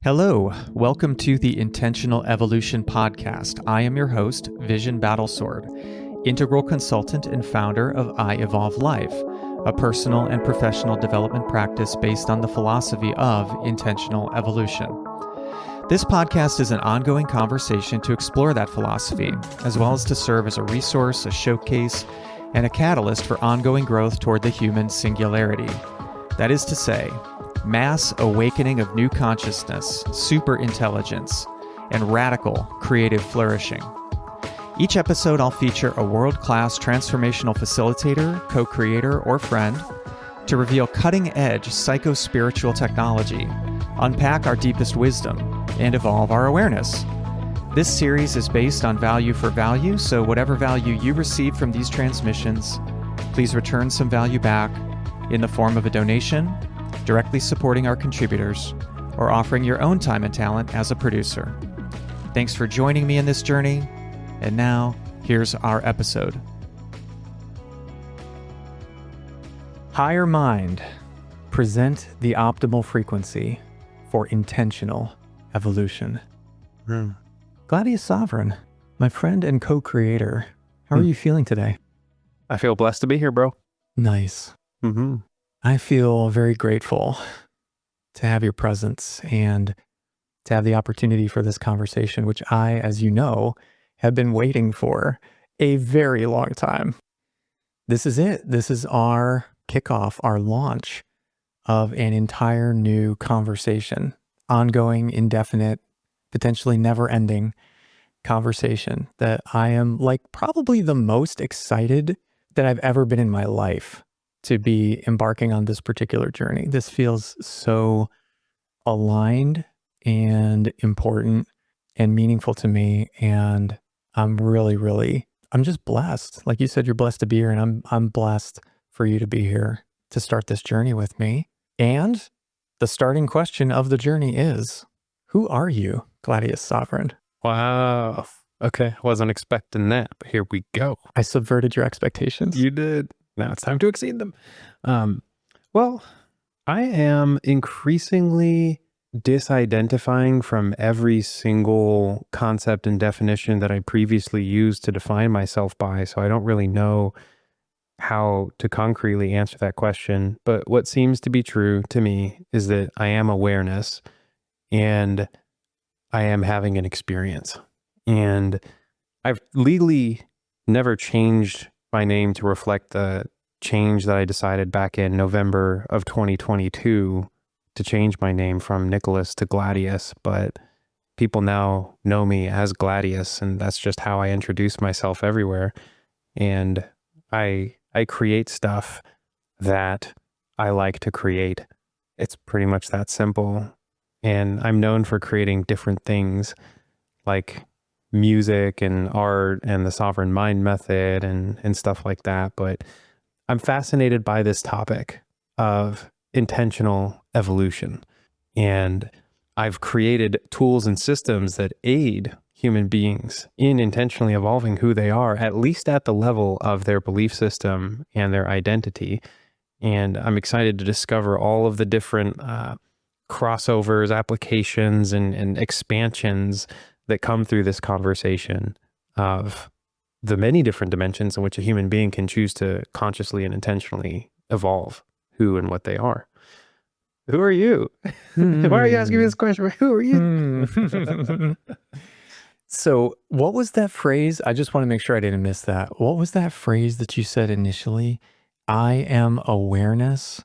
Hello, welcome to the Intentional Evolution Podcast. I am your host, Vision Battlesword, integral consultant and founder of I Evolve Life, a personal and professional development practice based on the philosophy of intentional evolution. This podcast is an ongoing conversation to explore that philosophy, as well as to serve as a resource, a showcase, and a catalyst for ongoing growth toward the human singularity. That is to say, mass awakening of new consciousness, superintelligence, and radical creative flourishing. Each episode I'll feature a world-class transformational facilitator, co-creator, or friend to reveal cutting-edge psycho-spiritual technology, unpack our deepest wisdom, and evolve our awareness. This series is based on value for value, so whatever value you receive from these transmissions, please return some value back in the form of a donation, directly supporting our contributors, or offering your own time and talent as a producer. Thanks for joining me in this journey, and now, here's our episode. Higher Mind, present the optimal frequency for intentional evolution. Gladius Sovereign, my friend and co-creator, how are you feeling today? I feel blessed to be here, bro. Nice. I feel very grateful to have your presence and to have the opportunity for this conversation, which I, as you know, have been waiting for a very long time. This is it. This is our kickoff, our launch of an entire new conversation, ongoing, indefinite, potentially never-ending conversation that I am probably the most excited that I've ever been in my life to be embarking on this particular journey. This feels so aligned and important and meaningful to me. And I'm I'm just blessed. Like you said, you're blessed to be here, and I'm blessed for you to be here to start this journey with me. And the starting question of the journey is, who are you, Gladius Sovereign? Wow. Okay. Wasn't expecting that, but here we go. I subverted your expectations. You did. Now it's time to exceed them. Well, I am increasingly disidentifying from every single concept and definition that I previously used to define myself by, so I don't really know how to concretely answer that question. But what seems to be true to me is that I am awareness and I am having an experience. And I've legally never changed my name to reflect the change that I decided back in November of 2022 to change my name from Nicholas to Gladius, but people now know me as Gladius, and that's just how I introduce myself everywhere. And I create stuff that I like to create. It's pretty much that simple. And I'm known for creating different things like music and art and the sovereign mind method and stuff like that. But I'm fascinated by this topic of intentional evolution. And I've created tools and systems that aid human beings in intentionally evolving who they are, at least at the level of their belief system and their identity. And I'm excited to discover all of the different crossovers, applications, and expansions that come through this conversation of the many different dimensions in which a human being can choose to consciously and intentionally evolve who and what they are. Who are you? Why are you asking me this question? Who are you? So what was that phrase? I just want to make sure I didn't miss that. What was that phrase that you said initially? I am awareness.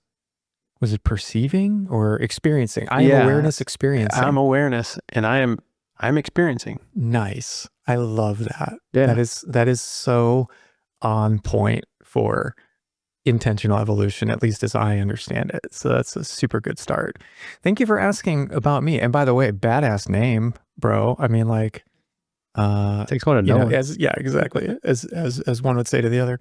Was it perceiving or experiencing? I am awareness, experiencing. I'm awareness, and I'm experiencing. Nice. I love that. Yeah. That is so on point for intentional evolution, at least as I understand it. So that's a super good start. Thank you for asking about me. And by the way, badass name, bro. I mean, takes one to know it. Exactly. As one would say to the other.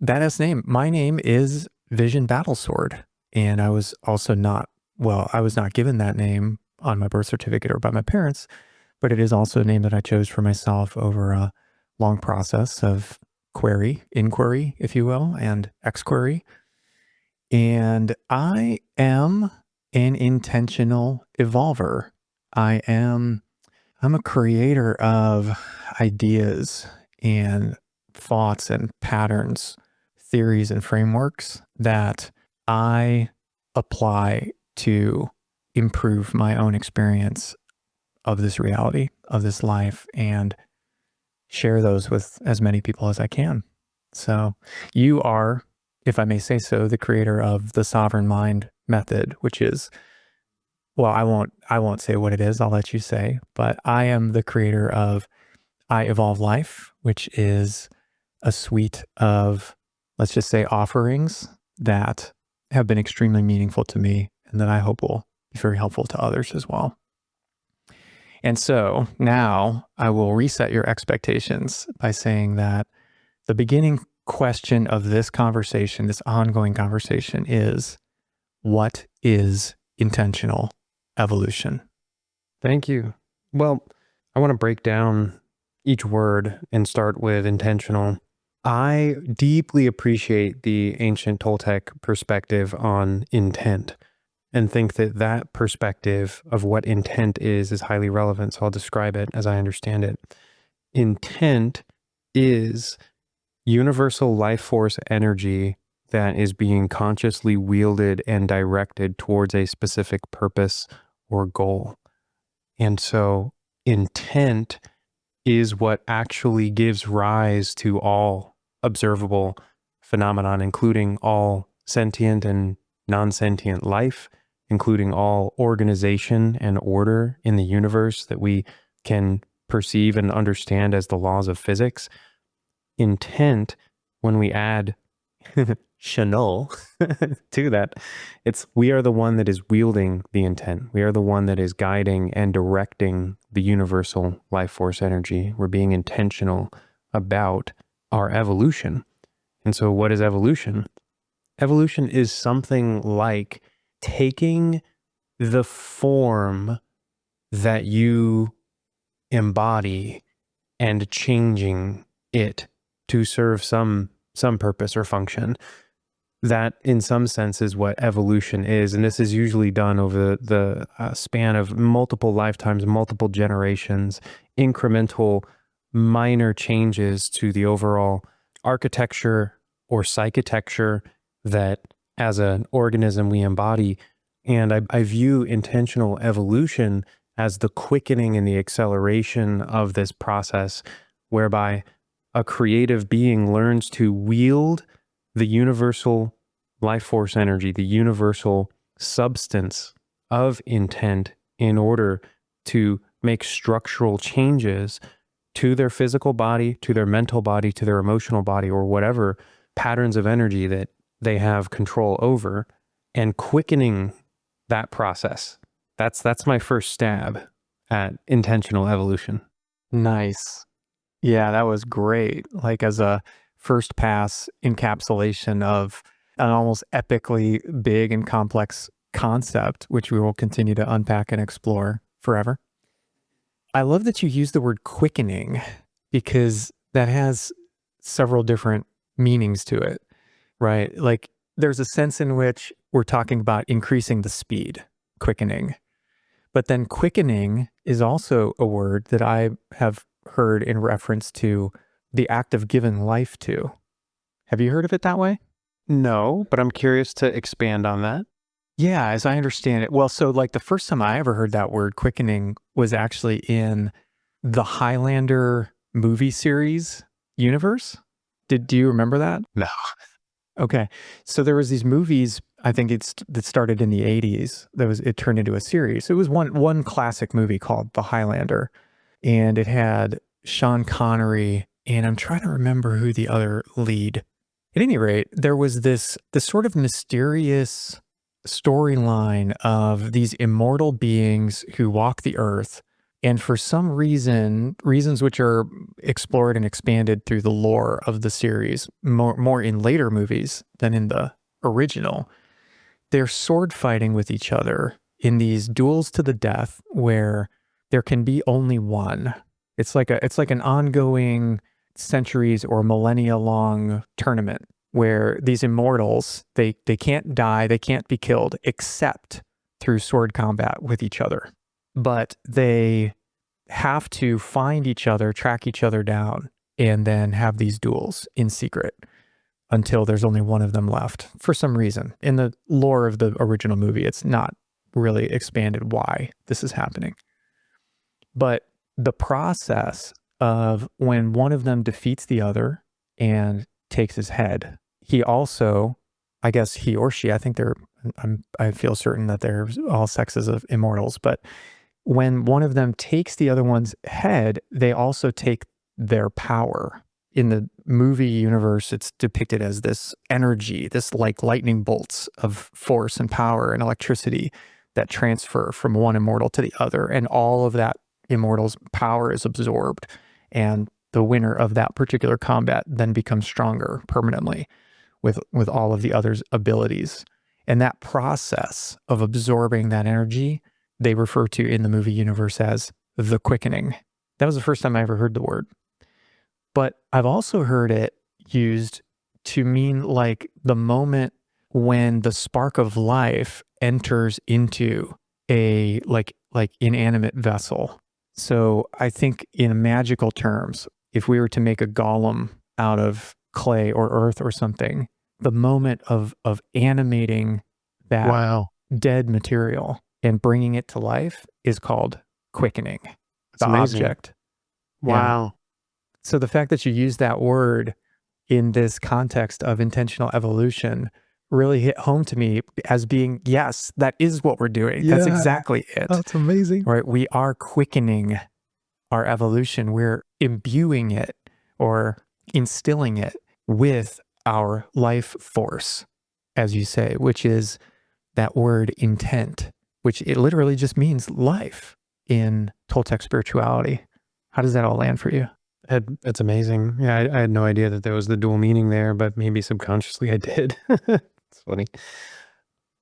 Badass name. My name is Vision Battlesword. And I was also not given that name on my birth certificate or by my parents, but it is also a name that I chose for myself over a long process of inquiry, if you will, and exquiry. And I am an intentional evolver. I'm a creator of ideas and thoughts and patterns, theories and frameworks that I apply to improve my own experience of this reality, of this life, and share those with as many people as I can. So you are, if I may say so, the creator of the Sovereign Mind method, which is, well, I won't say what it is. I'll let you say, but I am the creator of I Evolve Life, which is a suite of, let's just say, offerings that have been extremely meaningful to me and that I hope will be very helpful to others as well. And so now I will reset your expectations by saying that the beginning question of this conversation, this ongoing conversation, is what is intentional evolution? Thank you. Well, I want to break down each word and start with intentional. I deeply appreciate the ancient Toltec perspective on intent and think that that perspective of what intent is highly relevant. So I'll describe it as I understand it. Intent is universal life force energy that is being consciously wielded and directed towards a specific purpose or goal. And so intent is what actually gives rise to all observable phenomenon, including all sentient and non-sentient life, including all organization and order in the universe that we can perceive and understand as the laws of physics. Intent, when we add Chanel to that, it's we are the one that is wielding the intent. We are the one that is guiding and directing the universal life force energy. We're being intentional about our evolution. And so what is evolution? Evolution is something like taking the form that you embody and changing it to serve some purpose or function. That in some sense is what evolution is. And this is usually done over the span of multiple lifetimes, multiple generations, incremental minor changes to the overall architecture or psychitecture that as an organism we embody. And I view intentional evolution as the quickening and the acceleration of this process, whereby a creative being learns to wield the universal life force energy, the universal substance of intent in order to make structural changes to their physical body, to their mental body, to their emotional body, or whatever patterns of energy that they have control over, and quickening that process. That's my first stab at intentional evolution. Nice. Yeah, that was great. Like as a first pass encapsulation of an almost epically big and complex concept, which we will continue to unpack and explore forever. I love that you use the word quickening because that has several different meanings to it, right? Like there's a sense in which we're talking about increasing the speed, quickening. But then quickening is also a word that I have heard in reference to the act of giving life to. Have you heard of it that way? No, but I'm curious to expand on that. Yeah, as I understand it. Well, so like the first time I ever heard that word quickening was actually in the Highlander movie series universe. Do you remember that? No. Okay. So there was these movies, I think that started in the 80s. It turned into a series. It was one classic movie called The Highlander, and it had Sean Connery, and I'm trying to remember who the other lead. At any rate, there was this sort of mysterious storyline of these immortal beings who walk the earth, and for some reasons which are explored and expanded through the lore of the series, more in later movies than in the original, they're sword fighting with each other in these duels to the death where there can be only one. It's like an ongoing centuries or millennia long tournament where these immortals, they can't die, they can't be killed except through sword combat with each other. but they have to find each other, track each other down, and then have these duels in secret until there's only one of them left for some reason. In the lore of the original movie, it's not really expanded why this is happening. But the process of when one of them defeats the other and takes his head, he also, I guess he or she, I think I feel certain that they're all sexes of immortals, but when one of them takes the other one's head, they also take their power. In the movie universe, it's depicted as this energy, this like lightning bolts of force and power and electricity that transfer from one immortal to the other. And all of that immortal's power is absorbed. And the winner of that particular combat then becomes stronger permanently with all of the other's abilities. And that process of absorbing that energy, they refer to in the movie universe as the quickening. That was the first time I ever heard the word. But I've also heard it used to mean like the moment when the spark of life enters into a like inanimate vessel. So I think in magical terms, if we were to make a golem out of clay or earth or something, the moment of animating that dead material and bringing it to life is called quickening. That's amazing. Object. Wow. Yeah. So the fact that you use that word in this context of intentional evolution really hit home to me as being, yes, that is what we're doing. Yeah. That's exactly it. That's amazing. Right? We are quickening our evolution. We're imbuing it or instilling it with our life force, as you say, which is that word intent, which it literally just means life in Toltec spirituality. How does that all land for you? It's amazing. Yeah, I had no idea that there was the dual meaning there, but maybe subconsciously I did. It's funny.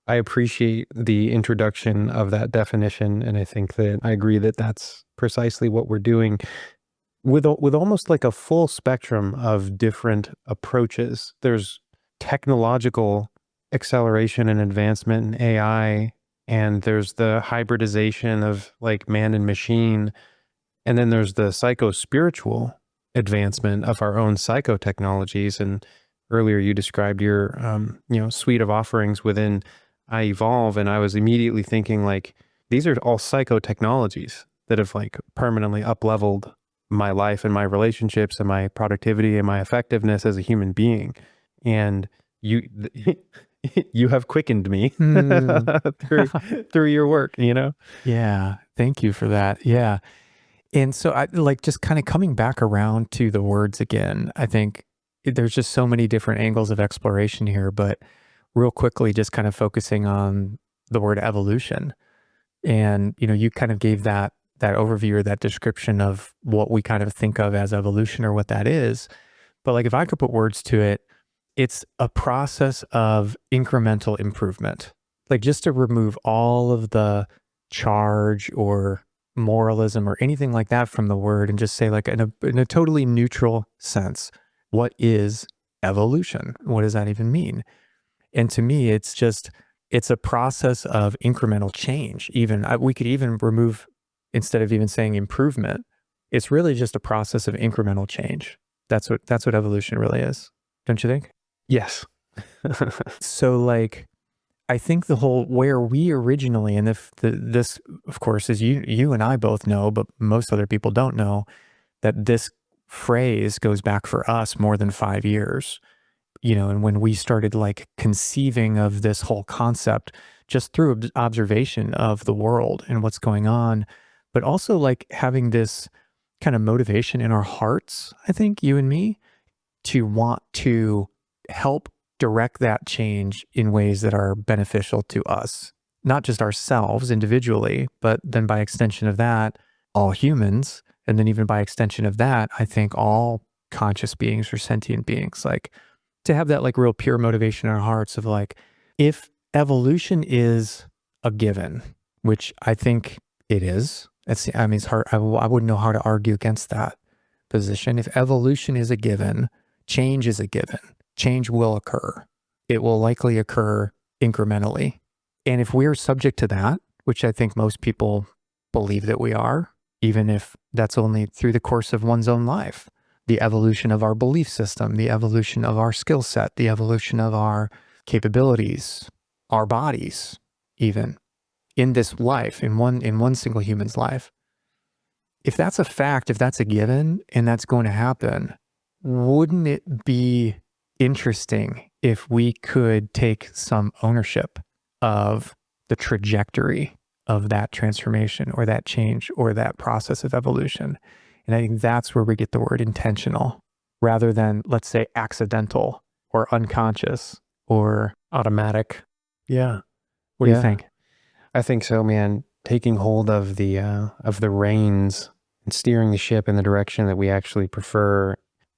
I appreciate the introduction of that definition, and I think that I agree that that's precisely what we're doing with almost like a full spectrum of different approaches. There's technological acceleration and advancement in AI, and there's the hybridization of like man and machine. And then there's the psycho-spiritual advancement of our own psychotechnologies. And earlier you described your, suite of offerings within I Evolve. And I was immediately thinking like, these are all psychotechnologies that have like permanently up-leveled my life and my relationships and my productivity and my effectiveness as a human being. And you have quickened me through your work, Yeah. Thank you for that. Yeah. And so I like just kind of coming back around to the words again. I think there's just so many different angles of exploration here, but real quickly, just kind of focusing on the word evolution. And, you kind of gave that overview or that description of what we kind of think of as evolution or what that is. But like, if I could put words to it, it's a process of incremental improvement, like just to remove all of the charge or moralism or anything like that from the word and just say like in a totally neutral sense, what is evolution? What does that even mean? And to me, it's a process of incremental change. Even we could even remove, instead of even saying improvement, it's really just a process of incremental change. That's what evolution really is. Don't you think? Yes. So like, I think the whole where we originally, and this, of course, is you and I both know, but most other people don't know, that this phrase goes back for us more than 5 years, and when we started like conceiving of this whole concept just through observation of the world and what's going on, but also like having this kind of motivation in our hearts, I think you and me, to want to help direct that change in ways that are beneficial to us, not just ourselves individually, but then by extension of that, all humans. And then even by extension of that, I think all conscious beings or sentient beings, like to have that like real pure motivation in our hearts of like, if evolution is a given, which I think it is, it's hard. I wouldn't know how to argue against that position. If evolution is a given, change is a given. Change will occur. It will likely occur incrementally. And if we're subject to that, which I think most people believe that we are, even if that's only through the course of one's own life. The evolution of our belief system, the evolution of our skill set, the evolution of our capabilities, our bodies, even in this life, in one single human's life. If that's a fact, if that's a given, and that's going to happen, wouldn't it be interesting if we could take some ownership of the trajectory of that transformation or that change or that process of evolution? And I think that's where we get the word intentional, rather than, let's say, accidental or unconscious or automatic. Yeah. What do you think? I think so, man. Taking hold of the reins and steering the ship in the direction that we actually prefer,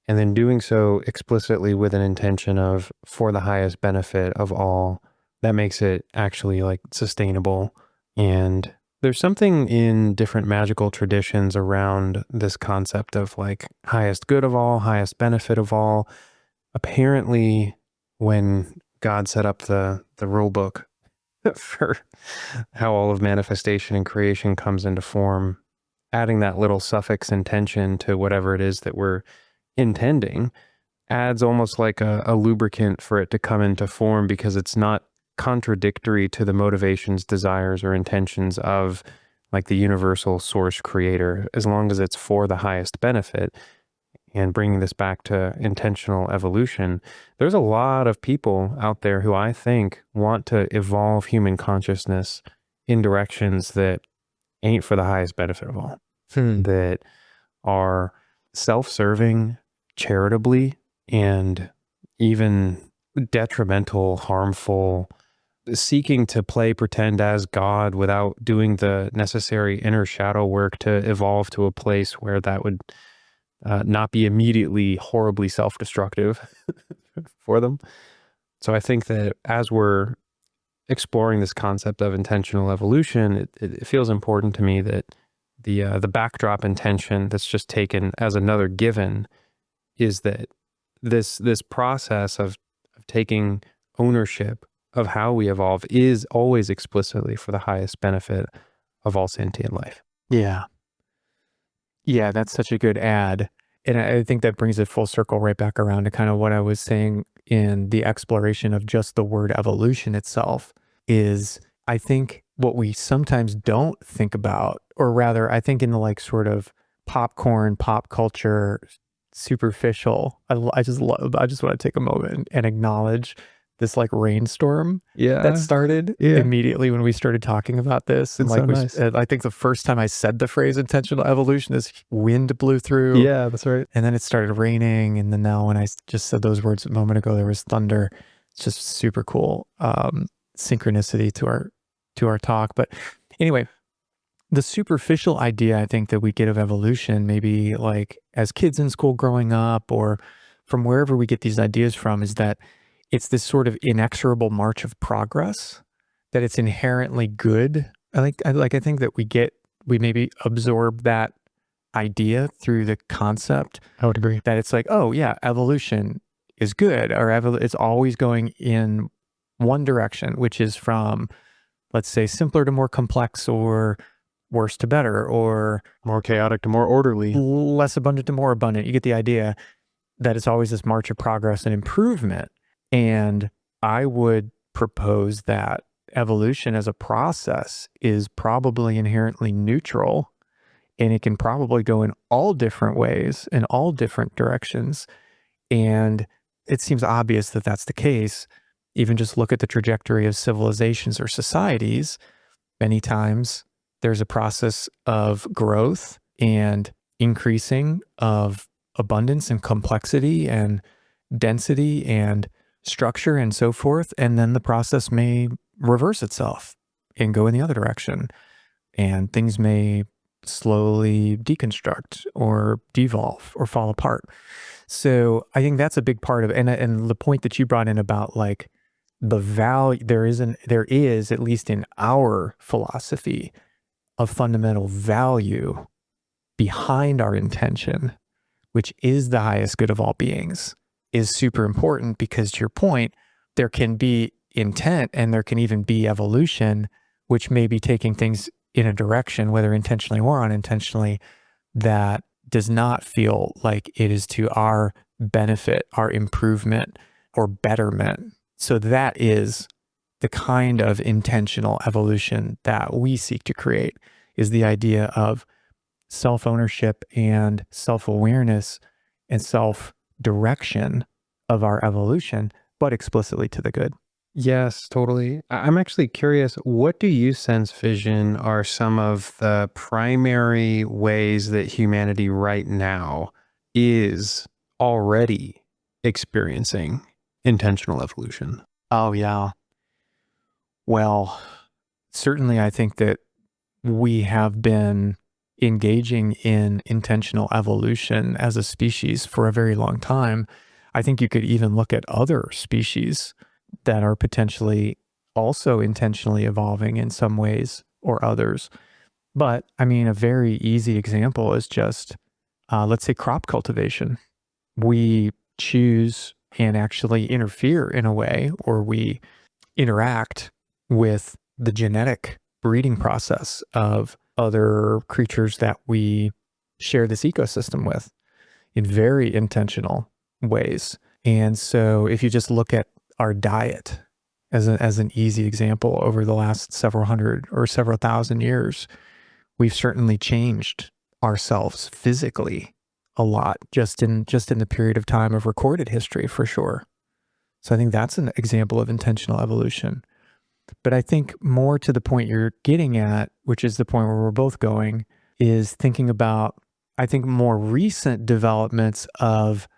and then doing so explicitly with an intention of for the highest benefit of all, that makes it actually like sustainable. And there's something in different magical traditions around this concept of like highest good of all, highest benefit of all. Apparently, when God set up the rule book for how all of manifestation and creation comes into form, adding that little suffix intention to whatever it is that we're intending adds almost like a lubricant for it to come into form, because it's not contradictory to the motivations, desires, or intentions of like the universal source creator, as long as it's for the highest benefit. And bringing this back to intentional evolution, there's a lot of people out there who I think want to evolve human consciousness in directions that ain't for the highest benefit of all, that are self-serving, charitably, and even detrimental, harmful, seeking to play pretend as God without doing the necessary inner shadow work to evolve to a place where that would not be immediately horribly self-destructive for them. So I think that as we're exploring this concept of intentional evolution, it feels important to me that the backdrop intention that's just taken as another given is that this process of taking ownership of how we evolve is always explicitly for the highest benefit of all sentient life. Yeah. Yeah, that's such a good add. And I think that brings it full circle right back around to kind of what I was saying in the exploration of just the word evolution itself. Is I think what we sometimes don't think about, or rather, I think in the like sort of popcorn, pop culture, superficial, I just want to take a moment and acknowledge this like rainstorm that started immediately when we started talking about this. And It's like, so nice. I think the first time I said the phrase intentional evolution, this wind blew through. Yeah, that's right. And then it started raining. And then now when I just said those words a moment ago, there was thunder. It's just super cool. Synchronicity to our talk. But anyway, the superficial idea I think that we get of evolution, maybe like as kids in school growing up or from wherever we get these ideas from, is that it's this sort of inexorable march of progress, that it's inherently good. I think that we maybe absorb that idea through the concept. I would agree that it's like, oh yeah, evolution is good, or it's always going in one direction, which is from, let's say, simpler to more complex, or worse to better, or more chaotic to more orderly, less abundant to more abundant. You get the idea that it's always this march of progress and improvement. And I would propose that evolution as a process is probably inherently neutral, and it can probably go in all different ways, in all different directions. And it seems obvious that that's the case. Even just look at the trajectory of civilizations or societies. Many times there's a process of growth and increasing of abundance and complexity and density and structure and so forth. And then the process may reverse itself and go in the other direction. And things may slowly deconstruct or devolve or fall apart. So I think that's a big part of it. And the point that you brought in about like the value, there is, at least in our philosophy, a fundamental value behind our intention, which is the highest good of all beings, is super important, because to your point, there can be intent and there can even be evolution, which may be taking things in a direction, whether intentionally or unintentionally, that does not feel like it is to our benefit, our improvement, or betterment. So that is the kind of intentional evolution that we seek to create, is the idea of self-ownership and self-awareness and self-direction of our evolution, but explicitly to the good. Yes, totally. I'm actually curious, what do you sense, Vision, are some of the primary ways that humanity right now is already experiencing intentional evolution? Oh, yeah. Well, certainly I think that we have been engaging in intentional evolution as a species for a very long time. I think you could even look at other species that are potentially also intentionally evolving in some ways or others. But I mean, a very easy example is just, let's say, crop cultivation. We choose and actually interfere in a way, or we interact with the genetic breeding process of other creatures that we share this ecosystem with in very intentional ways. And so if you just look at our diet as an easy example, over the last several hundred or several thousand years, we've certainly changed ourselves physically a lot just in the period of time of recorded history, for sure. So I think that's an example of intentional evolution. But I think more to the point you're getting at, which is the point where we're both going, is thinking about, I think, more recent developments of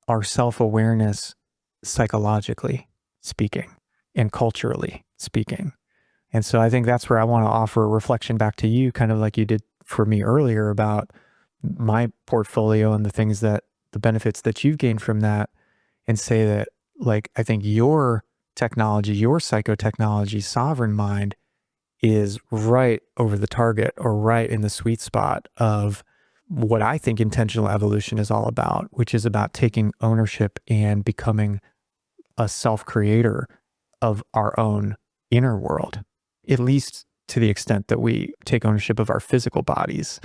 our self-awareness psychologically speaking and culturally speaking. And so I think that's where I want to offer a reflection back to you, kind of like you did for me earlier about my portfolio and the benefits that you've gained from that, and say that, like, I think your technology, your psychotechnology, sovereign mind, is right over the target, or right in the sweet spot of what I think intentional evolution is all about, which is about taking ownership and becoming a self-creator of our own inner world, at least to the extent that we take ownership of our physical bodies,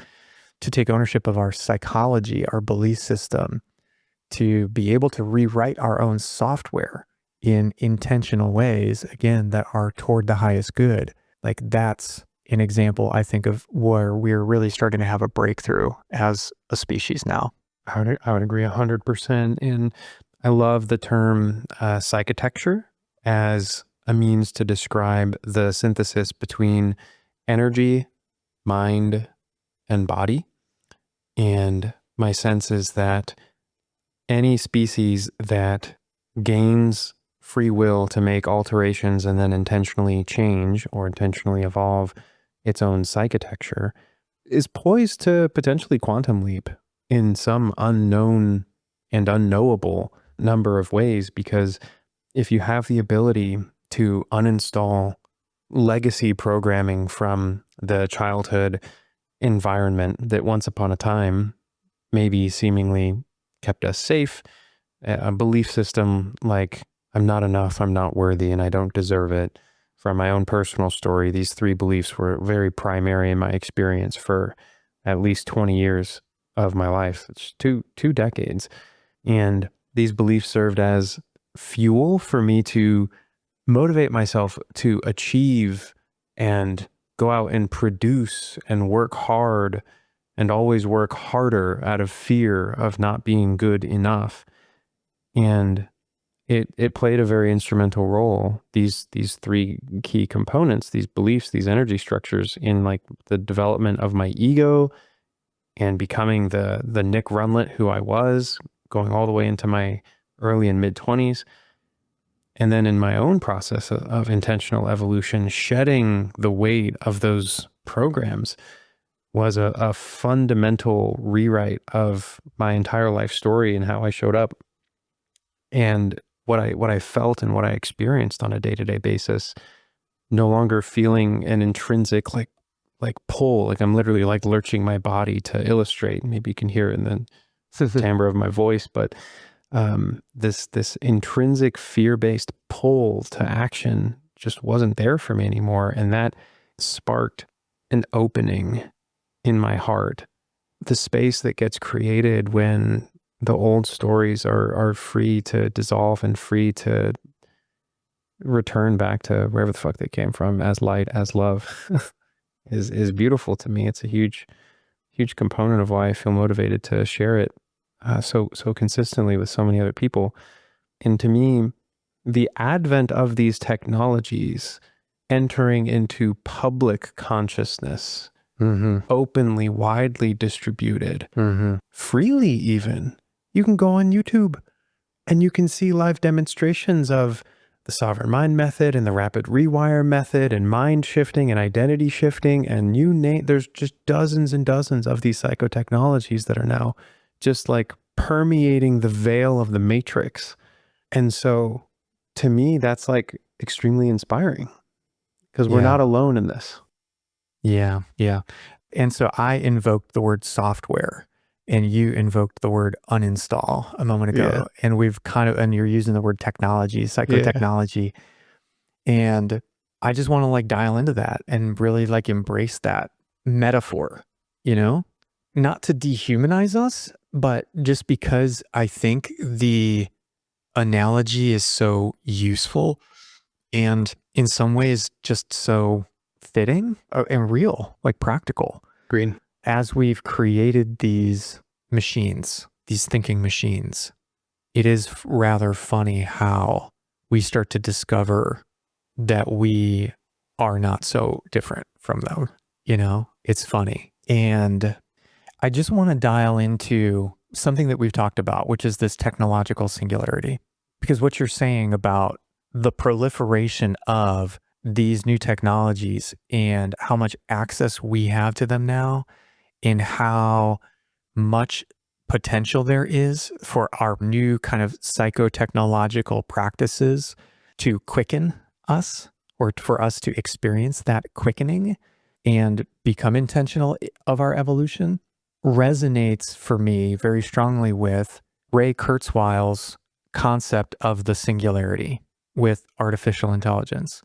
to take ownership of our psychology, our belief system, to be able to rewrite our own software in intentional ways, again, that are toward the highest good. Like, that's an example, I think, of where we're really starting to have a breakthrough as a species now. I would agree 100%. And I love the term psychotecture as a means to describe the synthesis between energy, mind, and body. And my sense is that any species that gains free will to make alterations and then intentionally change or intentionally evolve its own psychotecture is poised to potentially quantum leap in some unknown and unknowable number of ways. Because if you have the ability to uninstall legacy programming from the childhood environment that once upon a time maybe seemingly kept us safe, a belief system like I'm not enough, I'm not worthy, and I don't deserve it. From my own personal story, these three beliefs were very primary in my experience for at least 20 years of my life. It's two decades. And these beliefs served as fuel for me to motivate myself to achieve and go out and produce and work hard and always work harder out of fear of not being good enough. And it played a very instrumental role, these three key components, these beliefs, these energy structures, in like the development of my ego and becoming the Nick Runlet who I was, going all the way into my early and mid 20s. And then in my own process of intentional evolution, shedding the weight of those programs was a fundamental rewrite of my entire life story and how I showed up. And what I felt and what I experienced on a day-to-day basis, no longer feeling an intrinsic like pull, like I'm literally like lurching my body to illustrate. Maybe you can hear it in the timbre of my voice, but this intrinsic fear-based pull to action just wasn't there for me anymore. And that sparked an opening in my heart. The space that gets created when the old stories are free to dissolve and free to return back to wherever the fuck they came from, as light, as love, is beautiful to me. It's a huge component of why I feel motivated to share it so consistently with so many other people. And to me, the advent of these technologies entering into public consciousness, openly, widely distributed, freely even. You can go on YouTube and you can see live demonstrations of the sovereign mind method and the rapid rewire method and mind shifting and identity shifting, and you name, there's just dozens and dozens of these psychotechnologies that are now just like permeating the veil of the matrix. And so to me, that's like extremely inspiring because we're not alone in this. Yeah. And so I invoked the word software and you invoked the word uninstall a moment ago. And we've and you're using the word technology, psychotechnology. And I just want to like dial into that and really like embrace that metaphor, not to dehumanize us, but just because I think the analogy is so useful and in some ways just so fitting and real, like practical. Green. As we've created these machines, these thinking machines, it is rather funny how we start to discover that we are not so different from them. It's funny. And I just want to dial into something that we've talked about, which is this technological singularity. Because what you're saying about the proliferation of these new technologies and how much access we have to them now and how much potential there is for our new kind of psychotechnological practices to quicken us, or for us to experience that quickening and become intentional of our evolution, resonates for me very strongly with Ray Kurzweil's concept of the singularity with artificial intelligence,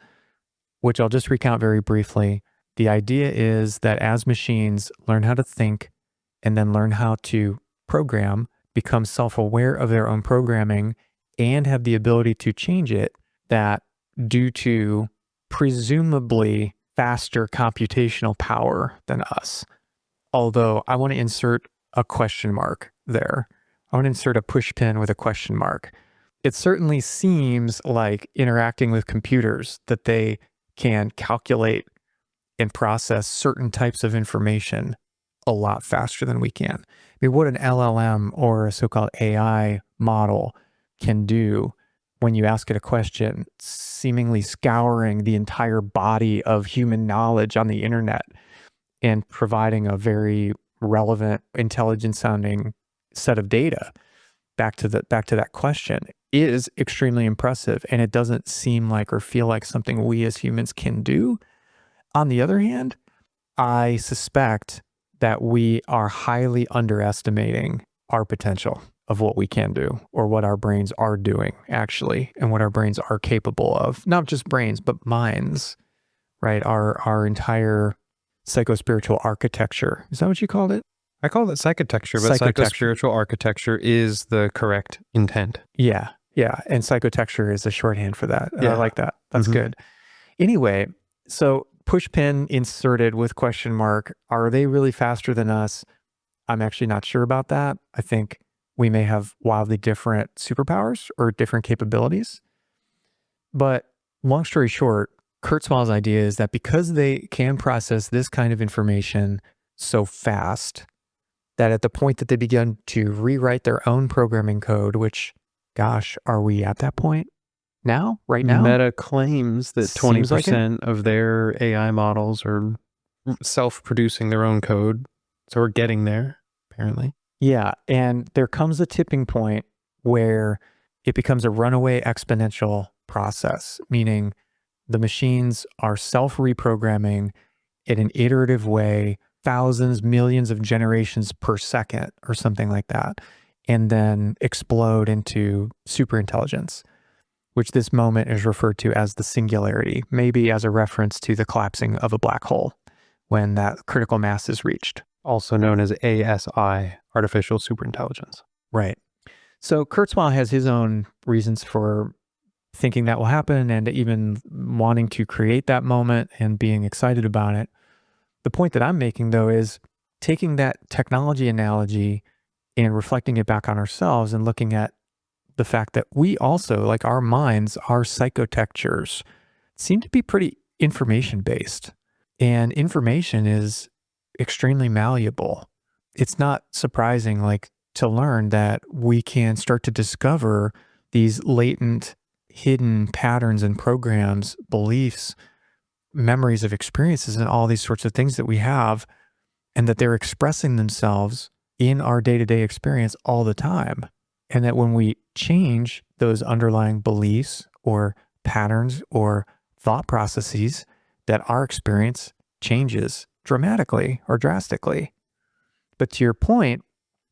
which I'll just recount very briefly. The idea is that as machines learn how to think and then learn how to program, become self-aware of their own programming and have the ability to change it, that due to presumably faster computational power than us, although I want to insert a question mark there. I want to insert a push pin with a question mark. It certainly seems like interacting with computers that they can calculate and process certain types of information a lot faster than we can. I mean, what an LLM or a so-called AI model can do when you ask it a question, seemingly scouring the entire body of human knowledge on the internet and providing a very relevant, intelligent sounding set of data back to that question, is extremely impressive. And it doesn't seem like or feel like something we as humans can do. On the other hand, I suspect that we are highly underestimating our potential of what we can do, or what our brains are doing actually, and what our brains are capable of. Not just brains, but minds, right? Our entire psychospiritual architecture. Is that what you called it? I call it psychotecture, but psychospiritual architecture is the correct intent. Yeah. And psychotecture is a shorthand for that. I like that. That's good. Anyway, so push pin inserted with question mark. Are they really faster than us? I'm actually not sure about that. I think we may have wildly different superpowers or different capabilities. But long story short, Kurzweil's idea is that because they can process this kind of information so fast, that at the point that they begin to rewrite their own programming code, which, gosh, are we at that point now, right now? Meta claims that 20% of their AI models are self-producing their own code. So we're getting there, apparently. Yeah, and there comes a tipping point where it becomes a runaway exponential process, meaning the machines are self-reprogramming in an iterative way, thousands, millions of generations per second or something like that, and then explode into superintelligence, which this moment is referred to as the singularity, maybe as a reference to the collapsing of a black hole, when that critical mass is reached. Also known as ASI, artificial superintelligence. Right. So Kurzweil has his own reasons for thinking that will happen and even wanting to create that moment and being excited about it. The point that I'm making, though, is taking that technology analogy and reflecting it back on ourselves and looking at the fact that we also, like our minds, our psychotectures, seem to be pretty information-based. And information is extremely malleable. It's not surprising, like, to learn that we can start to discover these latent, hidden patterns and programs, beliefs, memories of experiences, and all these sorts of things that we have, and that they're expressing themselves in our day-to-day experience all the time. And that when we change those underlying beliefs or patterns or thought processes, that our experience changes dramatically or drastically. But to your point,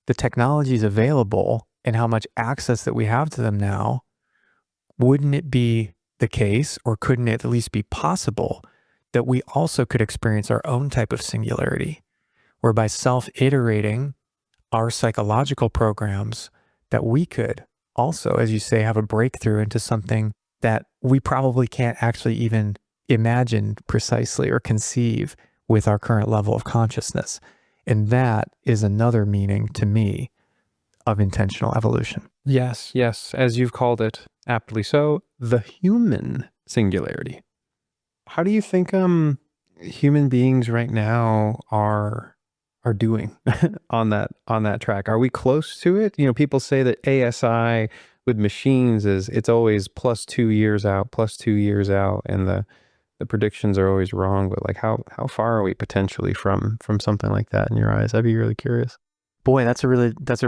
the technologies available and how much access that we have to them now, wouldn't it be the case, or couldn't it at least be possible, that we also could experience our own type of singularity, where by self-iterating our psychological programs, that we could also, as you say, have a breakthrough into something that we probably can't actually even imagine precisely or conceive with our current level of consciousness. And that is another meaning to me of intentional evolution. Yes, as you've called it, aptly so, the human singularity. How do you think human beings right now are doing on that track? Are we close to it? You know, people say that ASI with machines is it's always plus 2 years out, and the predictions are always wrong. But like, how far are we potentially from something like that in your eyes? I'd be really curious. Boy, that's a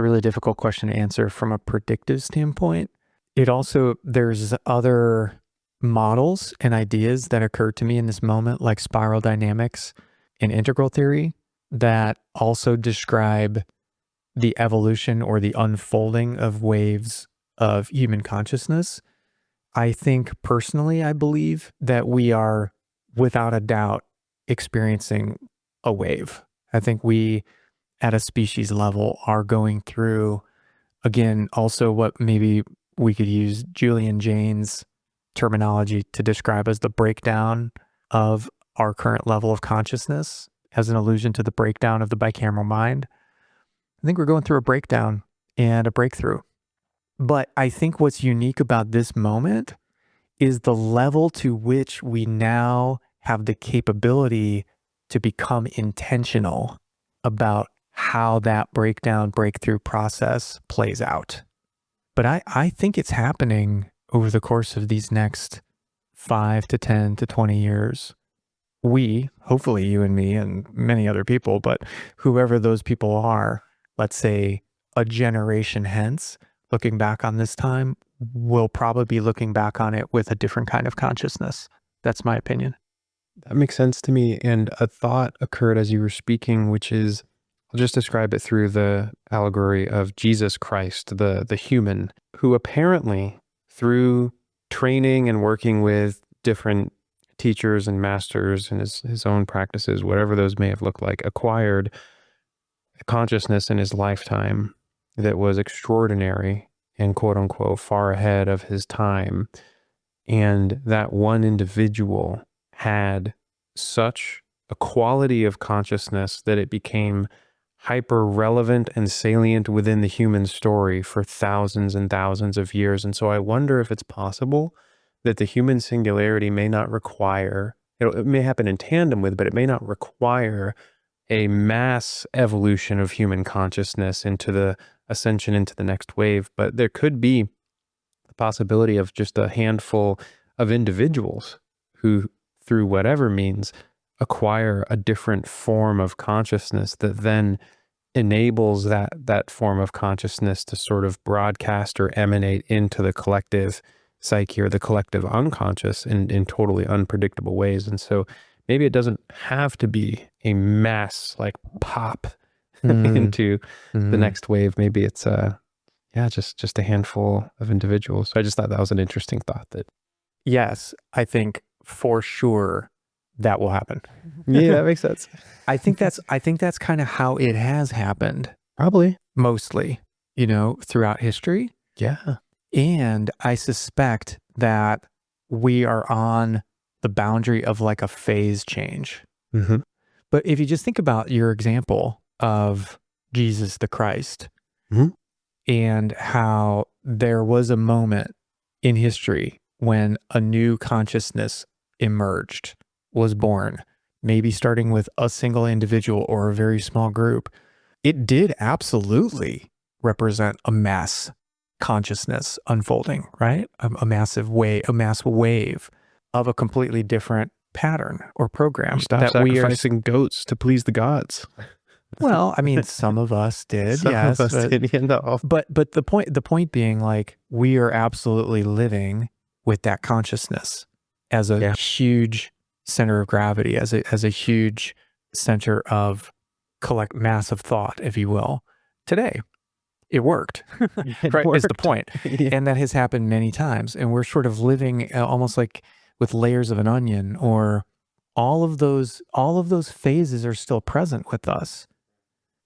really difficult question to answer from a predictive standpoint. It also, there's other models and ideas that occurred to me in this moment, like spiral dynamics and integral theory, that also describe the evolution or the unfolding of waves of human consciousness. I think personally, I believe that we are without a doubt experiencing a wave. I think we, at a species level, are going through, again, also what maybe we could use Julian Jaynes' terminology to describe as the breakdown of our current level of consciousness, as an allusion to the breakdown of the bicameral mind. I think we're going through a breakdown and a breakthrough. But I think what's unique about this moment is the level to which we now have the capability to become intentional about how that breakthrough process plays out. But I think it's happening over the course of these next 5 to 10 to 20 years. We, hopefully you and me and many other people, but whoever those people are, let's say a generation hence, looking back on this time, will probably be looking back on it with a different kind of consciousness. That's my opinion. That makes sense to me. And a thought occurred as you were speaking, which is, I'll just describe it through the allegory of Jesus Christ, the human, who apparently, through training and working with different teachers and masters and his own practices, whatever those may have looked like, acquired a consciousness in his lifetime that was extraordinary and quote unquote far ahead of his time. And that one individual had such a quality of consciousness that it became hyper relevant and salient within the human story for thousands and thousands of years. And so I wonder if it's possible that the human singularity may not require, it may happen in tandem with, but it may not require a mass evolution of human consciousness into the ascension into the next wave. But there could be the possibility of just a handful of individuals who, through whatever means, acquire a different form of consciousness that then enables that form of consciousness to sort of broadcast or emanate into the collective psyche or the collective unconscious in totally unpredictable ways. And so maybe it doesn't have to be a mass like pop into the next wave. Maybe it's just a handful of individuals. So I just thought that was an interesting thought. That yes, I think for sure that will happen. Yeah, that makes sense. I think that's kind of how it has happened. Probably. Mostly, throughout history. Yeah. And I suspect that we are on the boundary of like a phase change. Mm-hmm. But if you just think about your example of Jesus the Christ, Mhm. and how there was a moment in history when a new consciousness emerged, was born, maybe starting with a single individual or a very small group, it did absolutely represent a mass consciousness unfolding, right? A mass wave of a completely different pattern or program Stop that we are. sacrificing goats to please the gods. Well, I mean, some of us did, Some yes, of us did. but the point being, like, we are absolutely living with that consciousness as a huge center of gravity, as a huge center of massive thought, if you will. Today, it worked, right? Is the point, Yeah. and that has happened many times, and we're sort of living almost like with layers of an onion, or all of those phases are still present with us.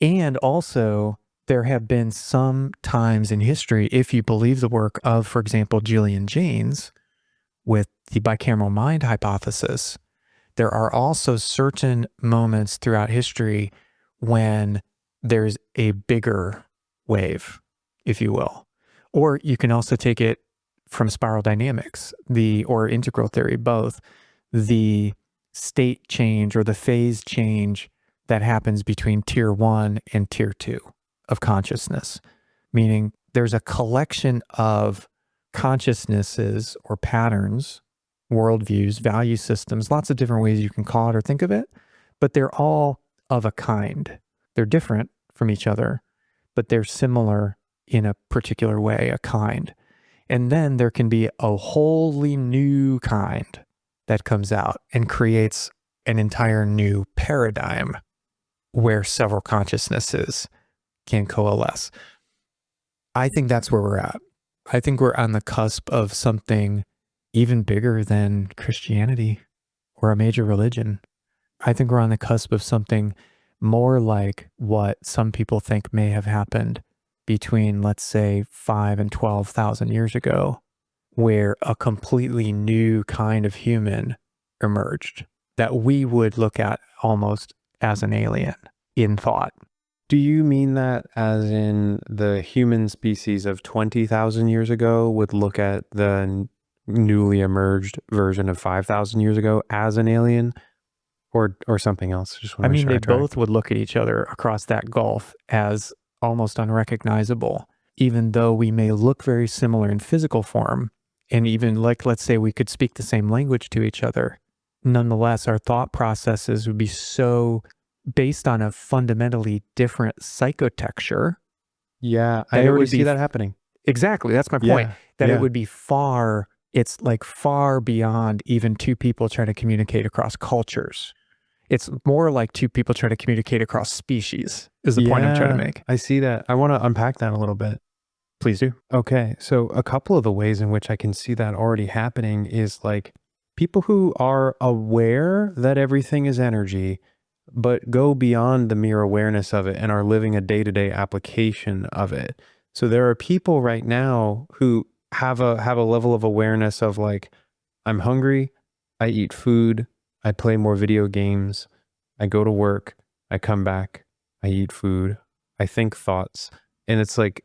And also, there have been some times in history, if you believe the work of, for example, Julian Jaynes with the bicameral mind hypothesis, there are also certain moments throughout history when there's a bigger wave, if you will. Or you can also take it from spiral dynamics, or integral theory, both, the state change or the phase change that happens between tier 1 and tier 2 of consciousness, meaning there's a collection of consciousnesses or patterns, worldviews, value systems, lots of different ways you can call it or think of it, but they're all of a kind. They're different from each other, but they're similar in a particular way, a kind. And then there can be a wholly new kind that comes out and creates an entire new paradigm where several consciousnesses can coalesce. I think that's where we're at. I think we're on the cusp of something even bigger than Christianity or a major religion. I think we're on the cusp of something more like what some people think may have happened between, let's say, 5,000 and 12,000 years ago, where a completely new kind of human emerged that we would look at almost as an alien in thought. Do you mean that as in the human species of 20,000 years ago would look at the newly emerged version of 5,000 years ago as an alien, or something else? I mean, they both would look at each other across that gulf as almost unrecognizable, even though we may look very similar in physical form. And even like, let's say we could speak the same language to each other. Nonetheless, our thought processes would be so based on a fundamentally different psychotexture. Yeah, I already see that happening. Exactly. That's my point. It would be it's like far beyond even two people trying to communicate across cultures. It's more like two people trying to communicate across species is the point I'm trying to make. I see that. I want to unpack that a little bit. Please do. Okay. So a couple of the ways in which I can see that already happening is like people who are aware that everything is energy, but go beyond the mere awareness of it and are living a day-to-day application of it. So there are people right now who have a level of awareness of like, I'm hungry, I eat food, I play more video games, I go to work, I come back, I eat food, I think thoughts. And it's like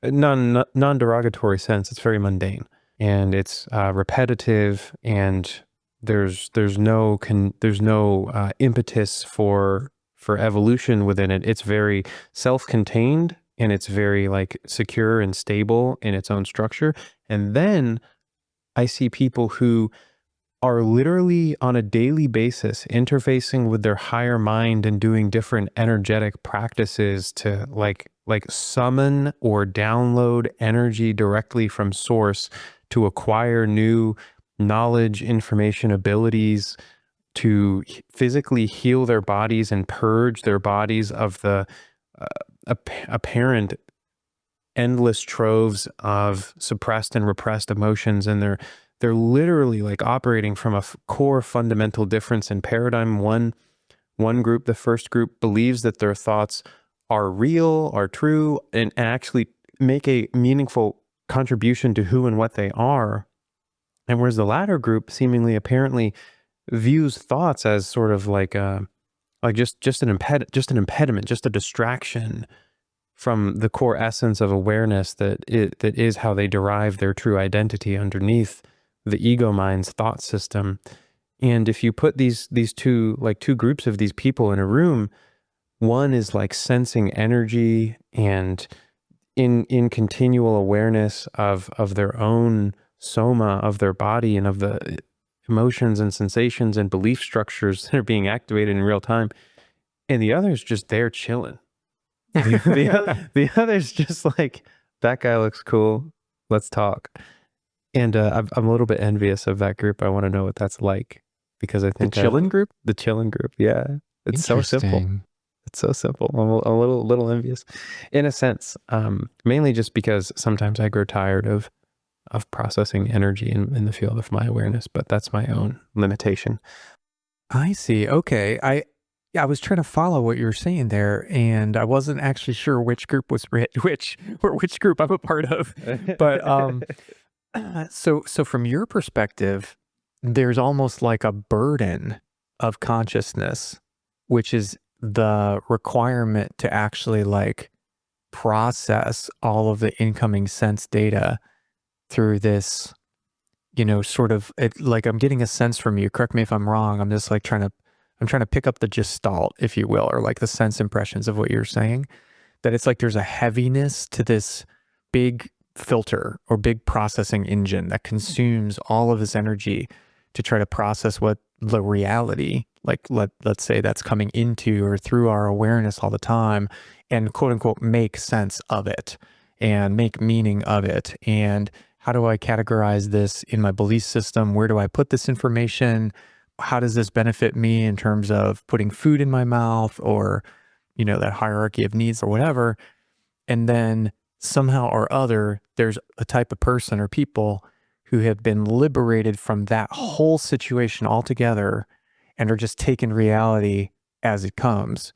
non-derogatory sense. It's very mundane and it's repetitive, and there's no impetus for evolution within it. It's very self-contained, and it's very like secure and stable in its own structure. And then I see people who are literally on a daily basis interfacing with their higher mind and doing different energetic practices to like summon or download energy directly from source to acquire new knowledge, information, abilities, to physically heal their bodies and purge their bodies of the apparent endless troves of suppressed and repressed emotions in they're literally like operating from a core fundamental difference in paradigm. One group, the first group, believes that their thoughts are real, are true, and actually make a meaningful contribution to who and what they are. And whereas the latter group seemingly apparently views thoughts as sort of like just an impediment, just a distraction from the core essence of awareness that is how they derive their true identity underneath the ego mind's thought system. And if you put these two groups of these people in a room, one is like sensing energy and in continual awareness of their own soma, of their body and of the emotions and sensations and belief structures that are being activated in real time. And the other's just there chilling. The other's just like, that guy looks cool. Let's talk. And I'm a little bit envious of that group. I want to know what that's like, because I think the chilling group. Yeah, it's so simple. It's so simple. I'm a little envious, in a sense. Mainly just because sometimes I grow tired of processing energy in the field of my awareness, but that's my own limitation. I see. Okay. I was trying to follow what you were saying there, and I wasn't actually sure which group was which group I'm a part of. But so from your perspective, there's almost like a burden of consciousness, which is the requirement to actually like process all of the incoming sense data through this, sort of like, I'm getting a sense from you. Correct me if I'm wrong. I'm just like trying to pick up the gestalt, if you will, or like the sense impressions of what you're saying, that it's like there's a heaviness to this big filter or big processing engine that consumes all of this energy to try to process what the reality, like let's say, that's coming into or through our awareness all the time, and quote unquote make sense of it and make meaning of it. And how do I categorize this in my belief system? Where do I put this information? How does this benefit me in terms of putting food in my mouth, or, that hierarchy of needs or whatever? And then somehow or other, there's a type of person or people who have been liberated from that whole situation altogether and are just taking reality as it comes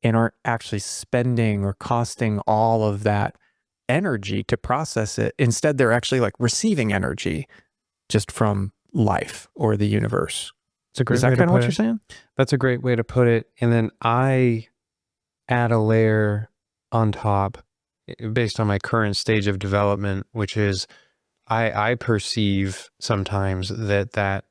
and aren't actually spending or costing all of that energy to process it. Instead, they're actually like receiving energy just from life or the universe. Is that kind of what you're saying? That's a great way to put it. And then I add a layer on top based on my current stage of development, which is I perceive sometimes that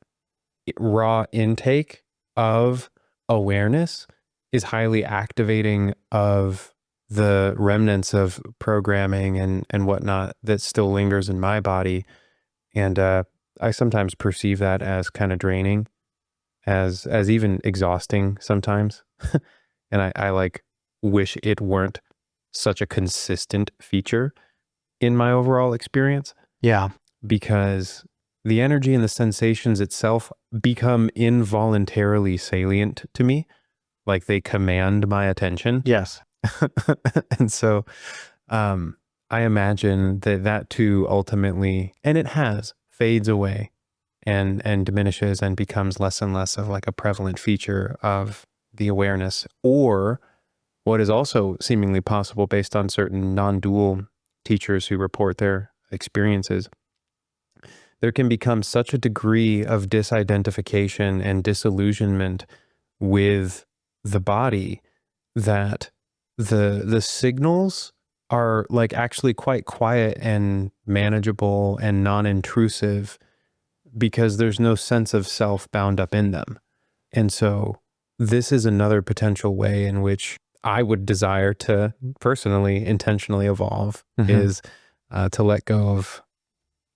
raw intake of awareness is highly activating of the remnants of programming and whatnot that still lingers in my body. And I sometimes perceive that as kind of draining, as even exhausting sometimes. And I like wish it weren't such a consistent feature in my overall experience. Yeah. Because the energy and the sensations itself become involuntarily salient to me. Like they command my attention. Yes. And so I imagine that too ultimately, and it has, fades away and diminishes and becomes less and less of like a prevalent feature of the awareness. Or what is also seemingly possible based on certain non-dual teachers who report their experiences, there can become such a degree of disidentification and disillusionment with the body that the signals are like actually quite quiet and manageable and non-intrusive, because there's no sense of self bound up in them. And so this is another potential way in which I would desire to personally, intentionally evolve, is to let go of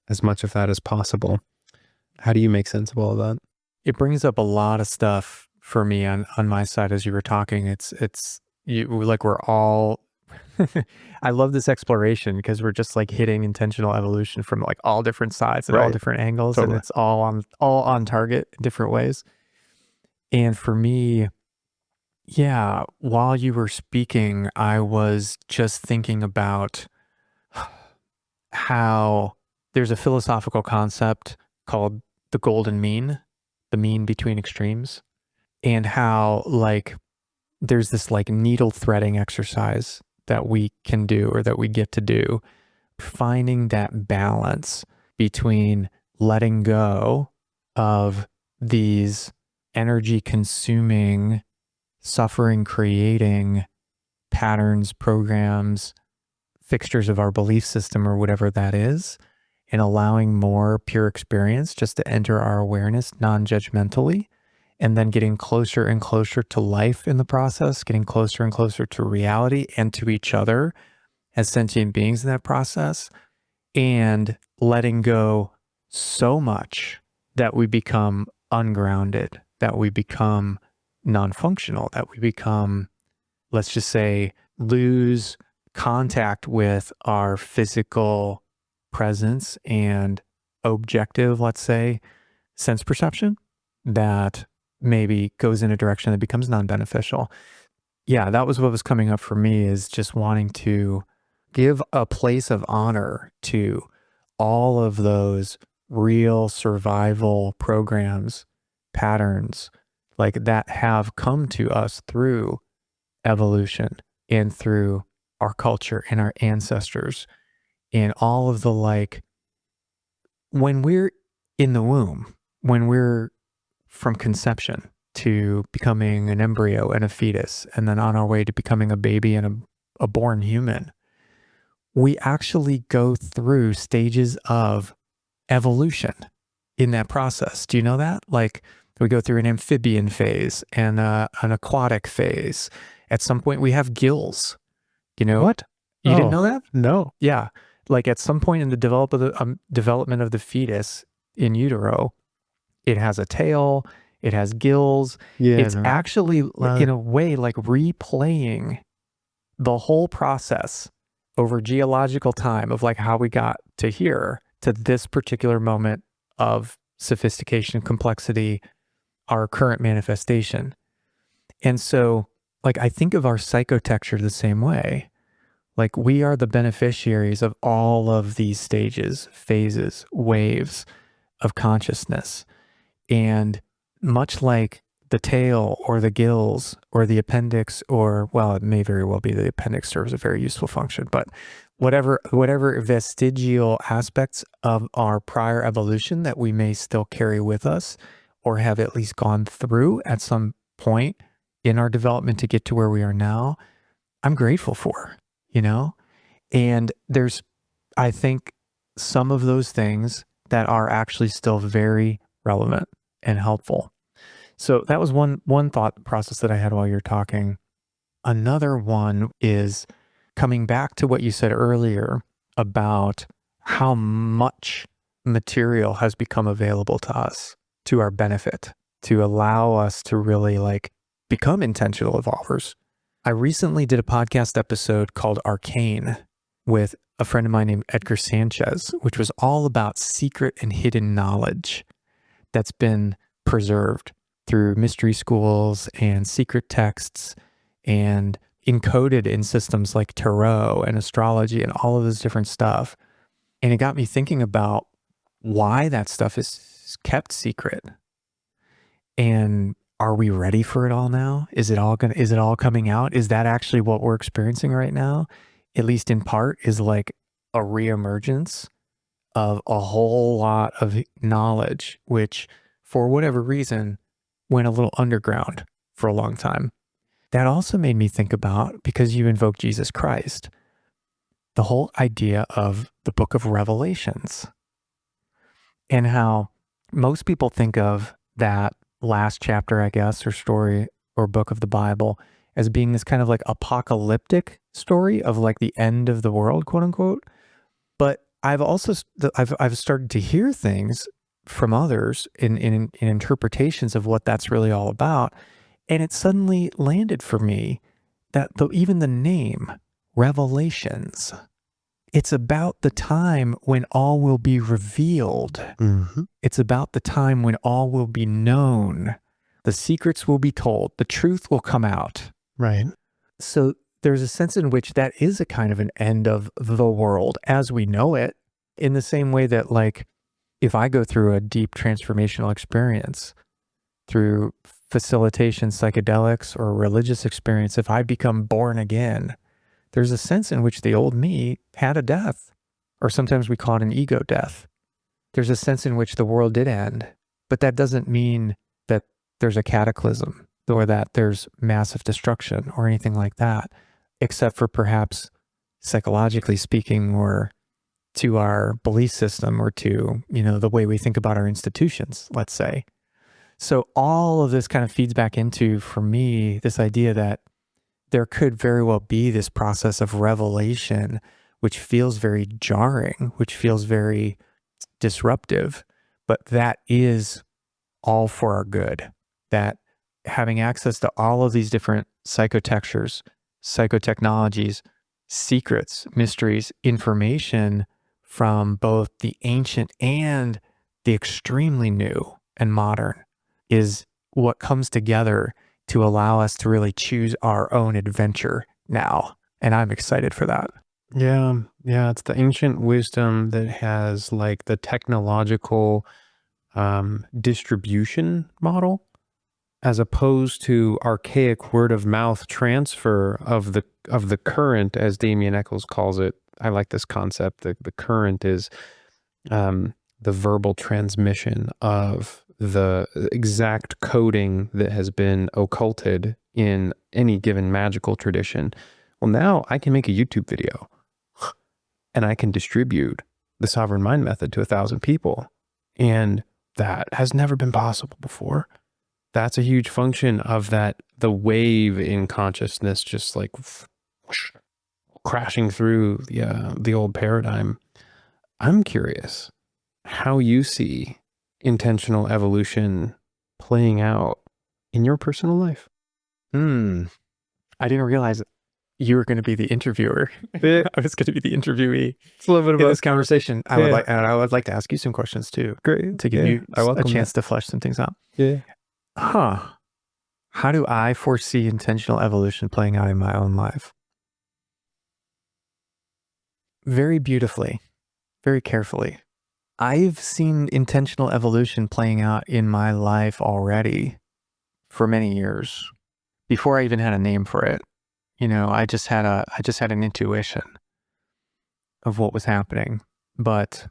as much of that as possible. How do you make sense of all of that? It brings up a lot of stuff for me on my side as you were talking. It's like we're all, I love this exploration because we're just like hitting intentional evolution from like all different sides and all different angles. Totally. And it's all on target in different ways. And for me, yeah, while you were speaking, I was just thinking about how there's a philosophical concept called the golden mean, the mean between extremes, and how like there's this like needle threading exercise that we can do or that we get to do, finding that balance between letting go of these energy consuming, suffering creating patterns, programs, fixtures of our belief system or whatever that is, and allowing more pure experience just to enter our awareness non-judgmentally, and then getting closer and closer to life in the process, getting closer and closer to reality and to each other as sentient beings in that process, and letting go so much that we become ungrounded, that we become non-functional, that we become, let's just say, lose contact with our physical presence and objective, let's say, sense perception that maybe goes in a direction that becomes non-beneficial. Yeah, that was what was coming up for me, is just wanting to give a place of honor to all of those real survival programs, patterns like that have come to us through evolution and through our culture and our ancestors and all of the like, when we're in the womb, when we're from conception to becoming an embryo and a fetus, and then on our way to becoming a baby and a born human, we actually go through stages of evolution in that process. Do you know that? Like we go through an amphibian phase and an aquatic phase. At some point we have gills, you know? What? You didn't know that? No. Yeah. Like at some point in the development of the fetus in utero, it has a tail, it has gills. Yeah. It's actually in a way like replaying the whole process over geological time of like how we got to here, to this particular moment of sophistication, complexity, our current manifestation. And so like I think of our psychotexture the same way. Like we are the beneficiaries of all of these stages, phases, waves of consciousness. And much like the tail or the gills or the appendix, or, well, it may very well be the appendix serves a very useful function, but whatever vestigial aspects of our prior evolution that we may still carry with us or have at least gone through at some point in our development to get to where we are now, I'm grateful for, you know? And there's, I think, some of those things that are actually still very relevant and helpful. So that was one thought process that I had while you're talking. Another one is coming back to what you said earlier about how much material has become available to us to our benefit, to allow us to really like become intentional evolvers. I recently did a podcast episode called Arcane with a friend of mine named Edgar Sanchez, which was all about secret and hidden knowledge that's been preserved through mystery schools and secret texts and encoded in systems like tarot and astrology and all of this different stuff. And it got me thinking about why that stuff is kept secret. And are we ready for it all now? Is it all coming out? Is that actually what we're experiencing right now? At least in part, is like a reemergence of a whole lot of knowledge, which for whatever reason went a little underground for a long time. That also made me think about, because you invoke Jesus Christ, the whole idea of the book of Revelations and how most people think of that last chapter, I guess, or story or book of the Bible as being this kind of like apocalyptic story of like the end of the world, quote unquote. But I've also, I've started to hear things from others in interpretations of what that's really all about. And it suddenly landed for me that even the name, Revelations, it's about the time when all will be revealed. Mm-hmm. It's about the time when all will be known. The secrets will be told. The truth will come out. Right. So there's a sense in which that is a kind of an end of the world as we know it, in the same way that like if I go through a deep transformational experience through facilitation, psychedelics, or a religious experience, if I become born again, there's a sense in which the old me had a death, or sometimes we call it an ego death. There's a sense in which the world did end, but that doesn't mean that there's a cataclysm or that there's massive destruction or anything like that, except for perhaps psychologically speaking, or to our belief system, or to, the way we think about our institutions, let's say. So all of this kind of feeds back into, for me, this idea that there could very well be this process of revelation, which feels very jarring, which feels very disruptive, but that is all for our good. That having access to all of these different psychotextures, psychotechnologies, secrets, mysteries, information from both the ancient and the extremely new and modern is what comes together to allow us to really choose our own adventure now. And I'm excited for that. Yeah. It's the ancient wisdom that has like the technological distribution model, as opposed to archaic word of mouth transfer of the current, as Damien Eccles calls it. I like this concept. The current is the verbal transmission of the exact coding that has been occulted in any given magical tradition. Well, now I can make a YouTube video and I can distribute the sovereign mind method to 1,000 people. And that has never been possible before. That's a huge function of that, the wave in consciousness, just like crashing through the old paradigm. I'm curious how you see intentional evolution playing out in your personal life. I didn't realize you were going to be the interviewer. I was going to be the interviewee. It's a little bit in about this conversation. I would like to ask you some questions too. Great. To give you a chance to flesh some things out. Yeah. How do I foresee intentional evolution playing out in my own life? Very beautifully, very carefully. I've seen intentional evolution playing out in my life already for many years, before I even had a name for it. I just had an intuition of what was happening. But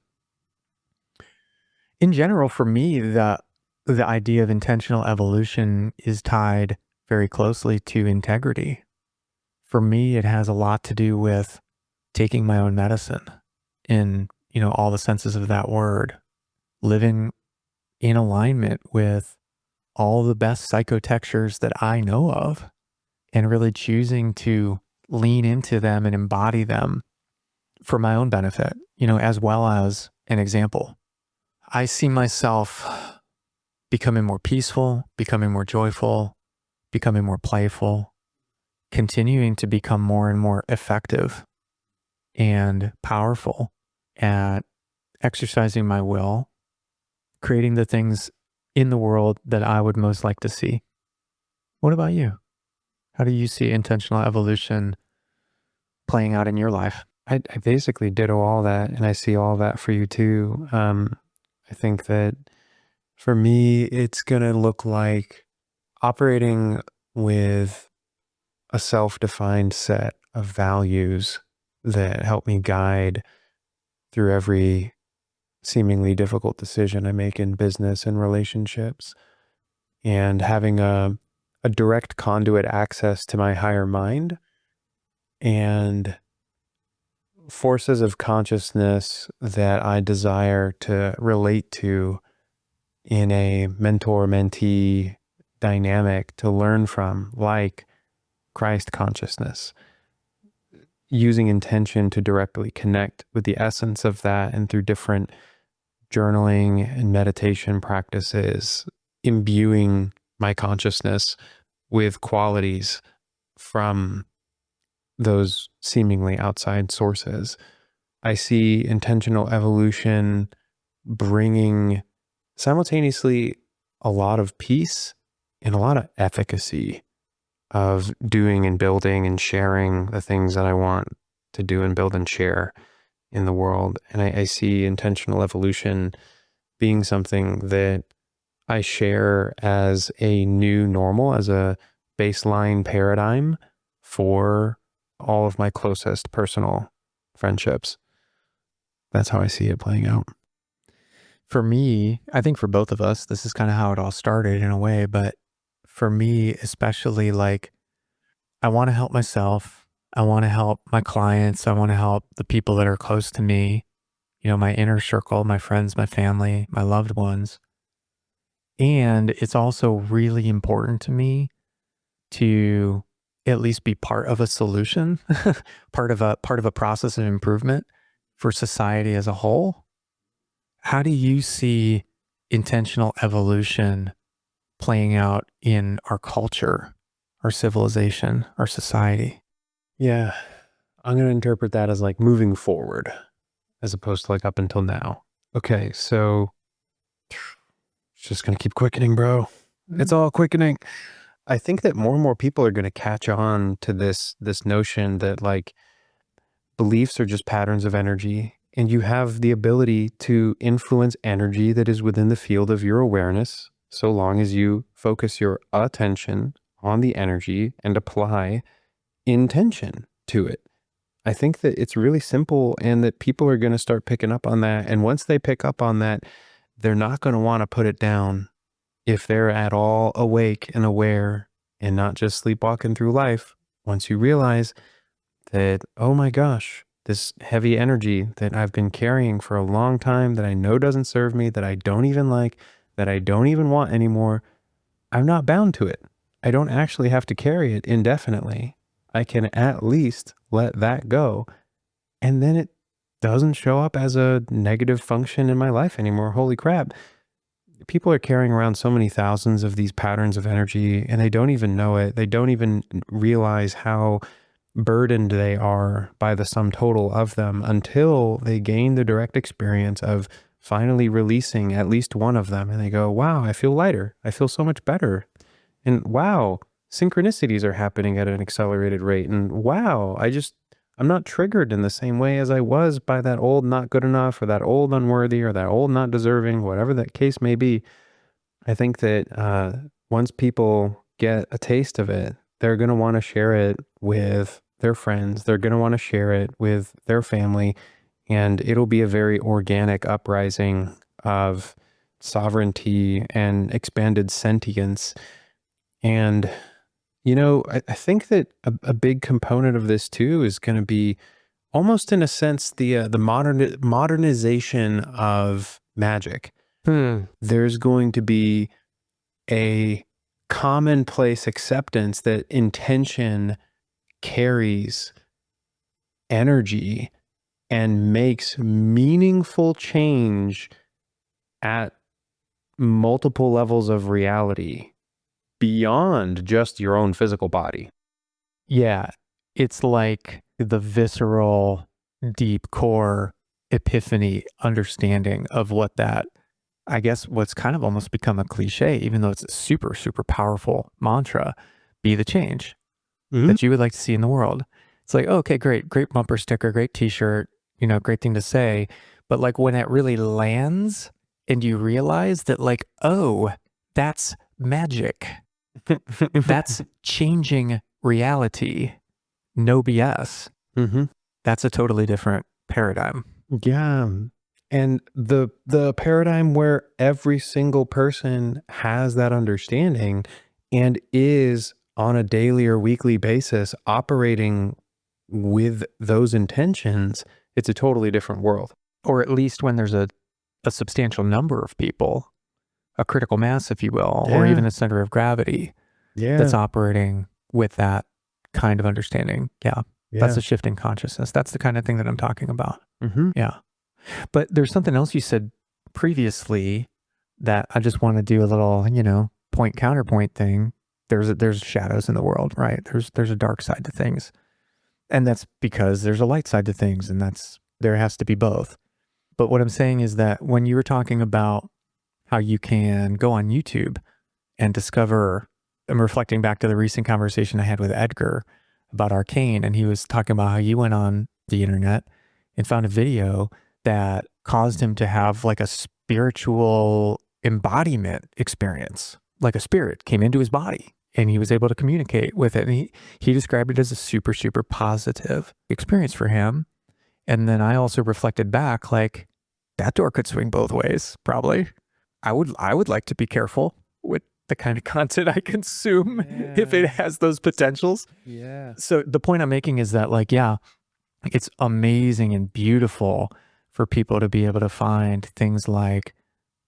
in general, for me, the idea of intentional evolution is tied very closely to integrity. For me, it has a lot to do with taking my own medicine in, all the senses of that word, living in alignment with all the best psychotextures that I know of, and really choosing to lean into them and embody them for my own benefit, as well as an example. I see myself becoming more peaceful, becoming more joyful, becoming more playful, continuing to become more and more effective and powerful at exercising my will, creating the things in the world that I would most like to see. What about you? How do you see intentional evolution playing out in your life? I basically ditto all that, and I see all that for you too. I think that for me, it's going to look like operating with a self-defined set of values that help me guide through every seemingly difficult decision I make in business and relationships, and having a direct conduit access to my higher mind and forces of consciousness that I desire to relate to in a mentor-mentee dynamic to learn from, like Christ consciousness, using intention to directly connect with the essence of that, and through different journaling and meditation practices, imbuing my consciousness with qualities from those seemingly outside sources. I see intentional evolution bringing simultaneously a lot of peace and a lot of efficacy of doing and building and sharing the things that I want to do and build and share in the world. And I see intentional evolution being something that I share as a new normal, as a baseline paradigm for all of my closest personal friendships. That's how I see it playing out. For me, I think for both of us, this is kind of how it all started in a way, but for me, especially, like, I want to help myself. I want to help my clients. I want to help the people that are close to me, my inner circle, my friends, my family, my loved ones. And it's also really important to me to at least be part of a solution, part of a process of improvement for society as a whole. How do you see intentional evolution playing out in our culture, our civilization, our society? Yeah, I'm going to interpret that as like moving forward as opposed to like up until now. Okay, so it's just going to keep quickening, bro. It's all quickening. I think that more and more people are going to catch on to this notion that like beliefs are just patterns of energy, and you have the ability to influence energy that is within the field of your awareness, so long as you focus your attention on the energy and apply intention to it. I think that it's really simple, and that people are going to start picking up on that. And once they pick up on that, they're not going to want to put it down if they're at all awake and aware and not just sleepwalking through life. Once you realize that, oh my gosh, this heavy energy that I've been carrying for a long time, that I know doesn't serve me, that I don't even like, that I don't even want anymore, I'm not bound to it. I don't actually have to carry it indefinitely. I can at least let that go. And then it doesn't show up as a negative function in my life anymore. Holy crap. People are carrying around so many thousands of these patterns of energy, and they don't even know it. They don't even realize how burdened they are by the sum total of them until they gain the direct experience of finally releasing at least one of them. And they go, wow, I feel lighter. I feel so much better. And wow, synchronicities are happening at an accelerated rate. And wow, I'm not triggered in the same way as I was by that old not good enough, or that old unworthy, or that old not deserving, whatever that case may be. I think that once people get a taste of it, they're going to want to share it with their friends. They're going to want to share it with their family. And it'll be a very organic uprising of sovereignty and expanded sentience. And, I think that a big component of this too is going to be almost in a sense the modernization of magic. There's going to be a commonplace acceptance that intention carries energy and makes meaningful change at multiple levels of reality beyond just your own physical body. Yeah, it's like the visceral, deep core epiphany understanding of what that, I guess, what's kind of almost become a cliche, even though it's a super, super powerful mantra, be the change that you would like to see in the world. It's like, oh, okay, great bumper sticker, great t-shirt, great thing to say. But like when it really lands and you realize that like, oh, that's magic. That's changing reality. No BS. That's a totally different paradigm. Yeah. And the paradigm where every single person has that understanding and is on a daily or weekly basis operating with those intentions, it's a totally different world. Or at least when there's a substantial number of people, a critical mass, if you will, or even a center of gravity that's operating with that kind of understanding. Yeah. That's a shift in consciousness. That's the kind of thing that I'm talking about. Yeah. But there's something else you said previously that I just want to do a little, point counterpoint thing. There's shadows in the world, right? There's a dark side to things. And that's because there's a light side to things, and there has to be both. But what I'm saying is that when you were talking about how you can go on YouTube and discover, I'm reflecting back to the recent conversation I had with Edgar about Arcane, and he was talking about how you went on the internet and found a video that caused him to have like a spiritual embodiment experience. Like a spirit came into his body and he was able to communicate with it. And he described it as a super, super positive experience for him. And then I also reflected back, like, that door could swing both ways, probably. I would like to be careful with the kind of content I consume if it has those potentials. Yeah. So the point I'm making is that, like, yeah, it's amazing and beautiful for people to be able to find things like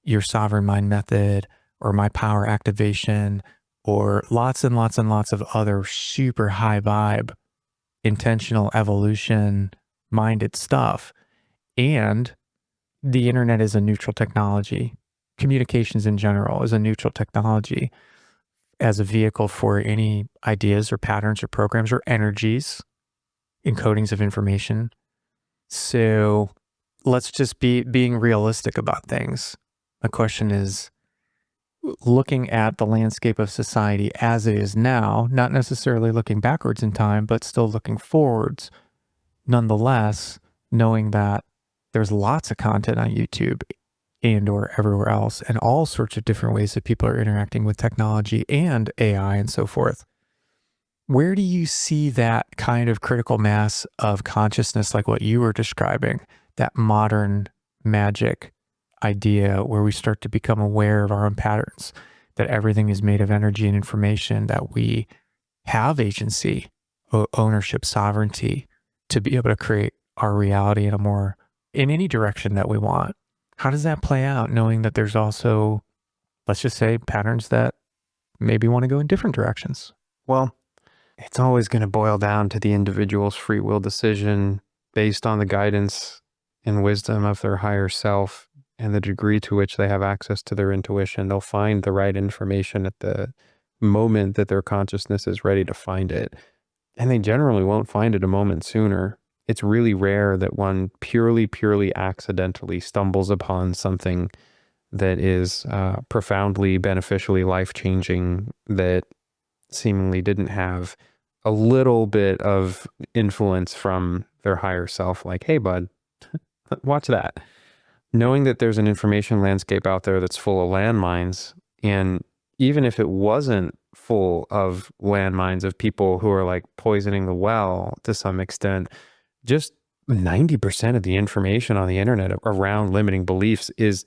your sovereign mind method or my power activation or lots and lots and lots of other super high vibe, intentional evolution minded stuff. And the internet is a neutral technology. Communications in general is a neutral technology as a vehicle for any ideas or patterns or programs or energies, encodings of information. So let's just be being realistic about things. The question is looking at the landscape of society as it is now, not necessarily looking backwards in time, but still looking forwards. Nonetheless, knowing that there's lots of content on YouTube and or everywhere else and all sorts of different ways that people are interacting with technology and AI and so forth. Where do you see that kind of critical mass of consciousness, like what you were describing, that modern magic idea where we start to become aware of our own patterns, that everything is made of energy and information, that we have agency, ownership, sovereignty to be able to create our reality in any direction that we want? How does that play out, knowing that there's also, let's just say, patterns that maybe want to go in different directions? Well, it's always going to boil down to the individual's free will decision based on the guidance and wisdom of their higher self and the degree to which they have access to their intuition. They'll find the right information at the moment that their consciousness is ready to find it. And they generally won't find it a moment sooner. It's really rare that one purely accidentally stumbles upon something that is profoundly beneficially life-changing that seemingly didn't have a little bit of influence from their higher self, like, hey, bud, watch that. Knowing that there's an information landscape out there that's full of landmines, and even if it wasn't full of landmines of people who are like poisoning the well to some extent, just 90% of the information on the internet around limiting beliefs is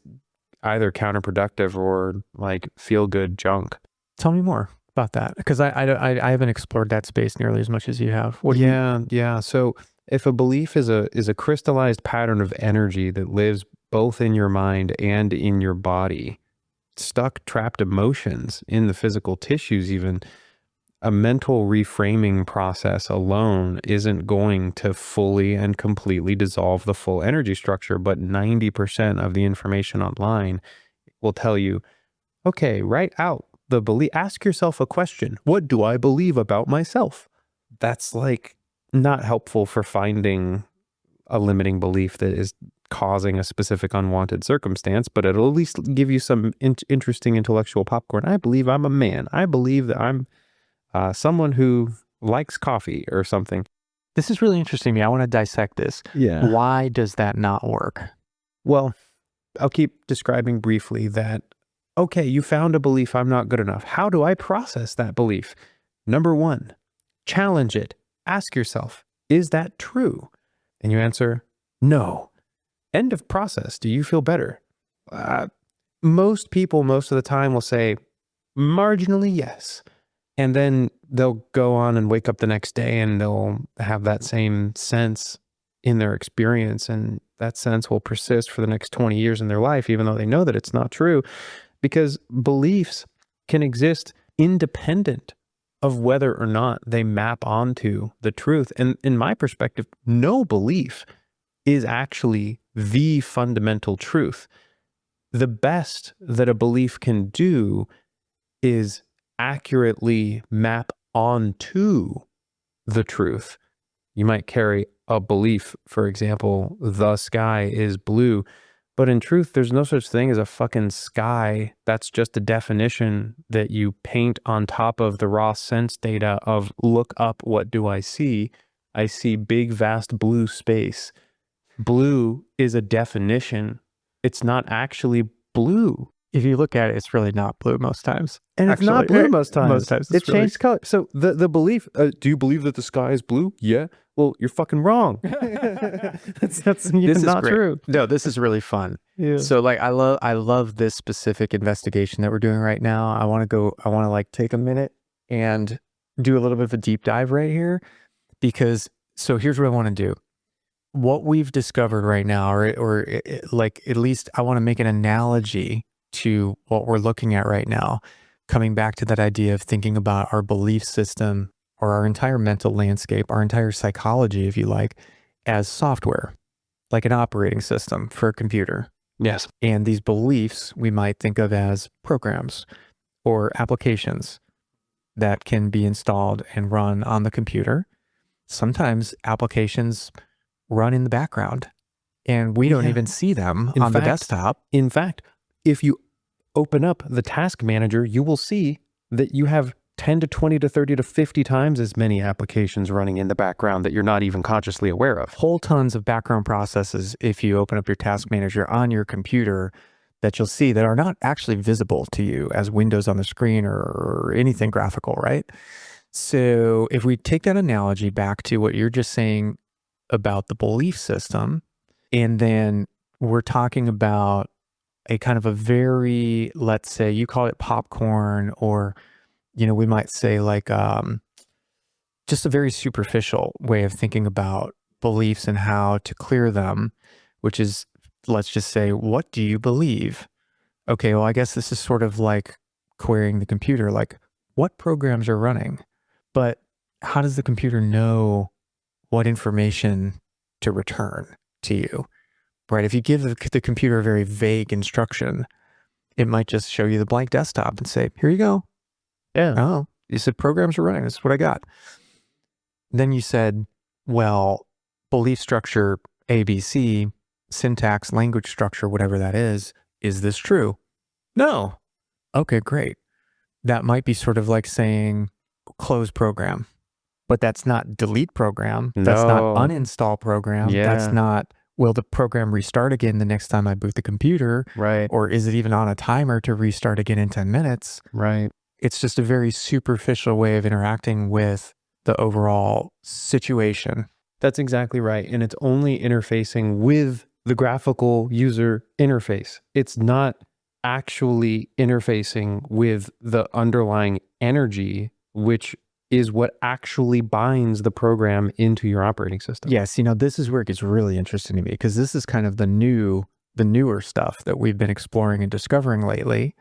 either counterproductive or like feel-good junk. Tell me more about that, because I haven't explored that space nearly as much as you have. Yeah. So if a belief is a crystallized pattern of energy that lives both in your mind and in your body, stuck, trapped emotions in the physical tissues, even a mental reframing process alone isn't going to fully and completely dissolve the full energy structure. But 90% of the information online will tell you, okay, write out the belief. Ask yourself a question. What do I believe about myself? That's like not helpful for finding a limiting belief that is causing a specific unwanted circumstance, but it'll at least give you some interesting intellectual popcorn. I believe I'm a man. I believe that I'm someone who likes coffee or something. This is really interesting to me. I want to dissect this. Yeah. Why does that not work? Well, I'll keep describing briefly that, okay, you found a belief, I'm not good enough. How do I process that belief? Number one, challenge it. Ask yourself, is that true? And you answer, no. End of process. Do you feel better? Most people, most of the time, will say, marginally, yes. And then they'll go on and wake up the next day and they'll have that same sense in their experience. And that sense will persist for the next 20 years in their life, even though they know that it's not true, because beliefs can exist independent of whether or not they map onto the truth. And in my perspective, no belief is actually the fundamental truth. The best that a belief can do is accurately map onto the truth. You might carry a belief, for example, the sky is blue, but in truth, there's no such thing as a fucking sky. That's just a definition that you paint on top of the raw sense data of look up, what do I see? I see big, vast blue space blue is a definition. It's not actually blue. If you look at it, it's really not blue most times. And it's not blue most times. Most times It changed color. So the belief, do you believe that the sky is blue? Yeah. Well, you're fucking wrong. that's not true. No, this is really fun. Yeah. So like, I love this specific investigation that we're doing right now. I want to like take a minute and do a little bit of a deep dive right here, because so here's what I want to do. What we've discovered right now, or like, at least I want to make an analogy to what we're looking at right now, coming back to that idea of thinking about our belief system or our entire mental landscape, our entire psychology, if you like, as software, like an operating system for a computer. Yes. And these beliefs we might think of as programs or applications that can be installed and run on the computer. Sometimes applications run in the background and we don't even see them on the desktop. In fact, if you open up the task manager, you will see that you have 10 to 20 to 30 to 50 times as many applications running in the background that you're not even consciously aware of. Whole tons of background processes, if you open up your task manager on your computer, that you'll see that are not actually visible to you as windows on the screen or anything graphical, right? So if we take that analogy back to what you're just saying about the belief system, and then we're talking about a kind of a very, let's say you call it popcorn, or, you know, we might say like just a very superficial way of thinking about beliefs and how to clear them, which is, let's just say, what do you believe? Okay, well, I guess this is sort of like querying the computer, like what programs are running, but how does the computer know what information to return to you, right? If you give the computer a very vague instruction, it might just show you the blank desktop and say, here you go. Yeah. Oh, you said programs are running. That's what I got. Then you said, well, belief structure, ABC, syntax, language structure, whatever that is this true? No. Okay, great. That might be sort of like saying close program, but that's not delete program. That's not uninstall program. Yeah. That's not, will the program restart again the next time I boot the computer? Right. Or is it even on a timer to restart again in 10 minutes? Right. It's just a very superficial way of interacting with the overall situation. That's exactly right. And it's only interfacing with the graphical user interface. It's not actually interfacing with the underlying energy, which is what actually binds the program into your operating system. Yes, you know, this is where it gets really interesting to me, because this is kind of the newer stuff that we've been exploring and discovering lately.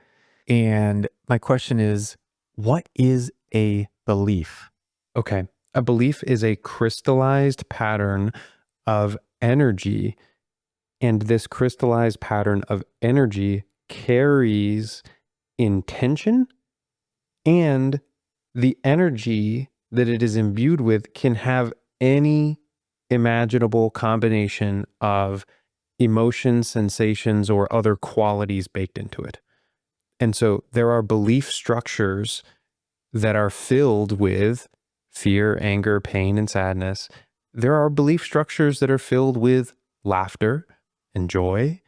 And my question is, what is a belief? Okay. A belief is a crystallized pattern of energy. And this crystallized pattern of energy carries intention, and the energy that it is imbued with can have any imaginable combination of emotions, sensations, or other qualities baked into it. And so there are belief structures that are filled with fear, anger, pain, and sadness. There are belief structures that are filled with laughter and joy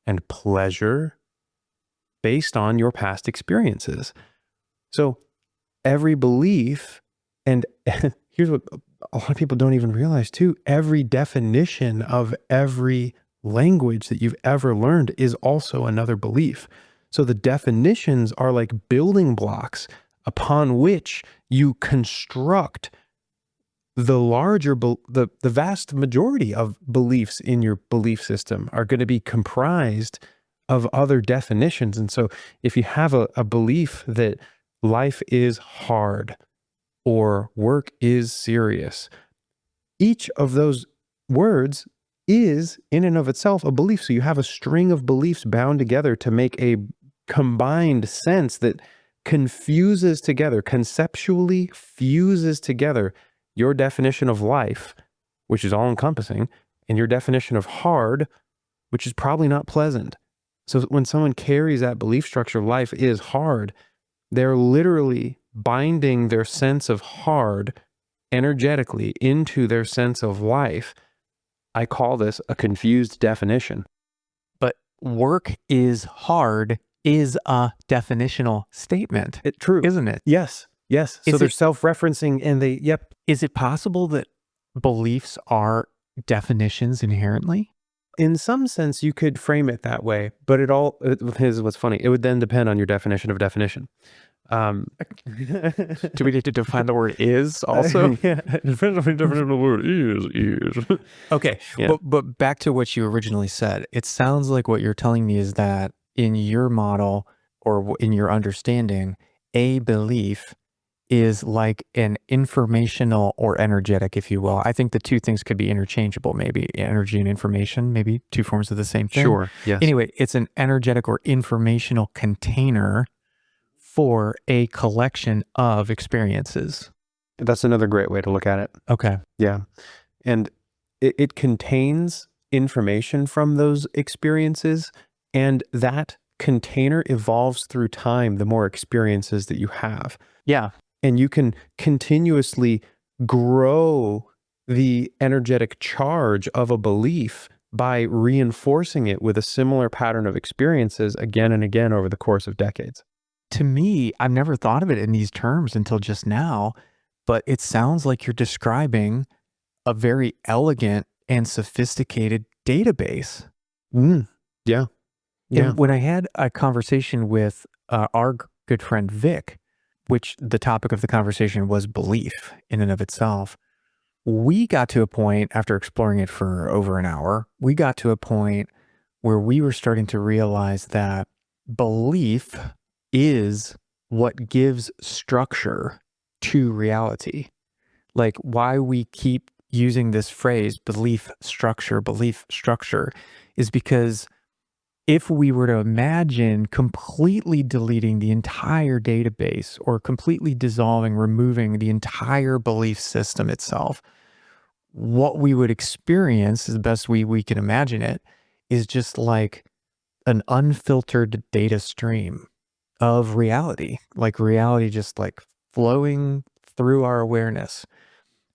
and pleasure based on your past experiences. So every belief, and here's what a lot of people don't even realize too, every definition of every language that you've ever learned is also another belief. So the definitions are like building blocks upon which you construct the larger, the vast majority of beliefs in your belief system are going to be comprised of other definitions. And so if you have a belief that life is hard or work is serious, each of those words is in and of itself a belief. So you have a string of beliefs bound together to make a combined sense that confuses together, conceptually fuses together your definition of life, which is all encompassing, and your definition of hard, which is probably not pleasant. So when someone carries that belief structure, life is hard, they're literally binding their sense of hard energetically into their sense of life. I call this a confused definition. But work is hard is a definitional statement. True. Isn't it? Yes. Yes. So they're self-referencing and yep. Is it possible that beliefs are definitions inherently? In some sense, you could frame it that way, but here's what's funny. It would then depend on your definition of definition. Do we need to define the word is also? Yeah, it depends on the definition of the word is. Okay, Yeah. but back to what you originally said. It sounds like what you're telling me is that in your model or in your understanding, a belief is like an informational or energetic, if you will. I think the two things could be interchangeable, maybe energy and information, maybe two forms of the same thing. Sure, yes. Anyway, it's an energetic or informational container for a collection of experiences. That's another great way to look at it. Okay. Yeah. And it contains information from those experiences, and that container evolves through time the more experiences that you have. Yeah. And you can continuously grow the energetic charge of a belief by reinforcing it with a similar pattern of experiences again and again over the course of decades. To me, I've never thought of it in these terms until just now, but it sounds like you're describing a very elegant and sophisticated database. Yeah. And when I had a conversation with our good friend Vic, which the topic of the conversation was belief in and of itself, we got to a point, after exploring it for over an hour, we got to a point where we were starting to realize that belief is what gives structure to reality. Like why we keep using this phrase, belief structure, is because if we were to imagine completely deleting the entire database or completely dissolving, removing the entire belief system itself, what we would experience, as best we can imagine it, is just like an unfiltered data stream of reality, like reality just like flowing through our awareness,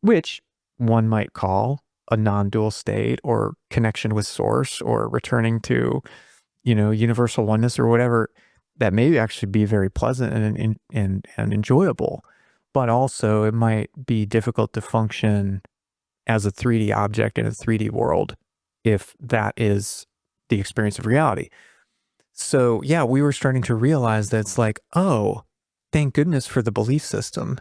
which one might call a non-dual state or connection with source or returning to, universal oneness or whatever. That may actually be very pleasant and enjoyable, but also it might be difficult to function as a 3D object in a 3D world if that is the experience of reality. So yeah, we were starting to realize that it's like, oh, thank goodness for the belief system,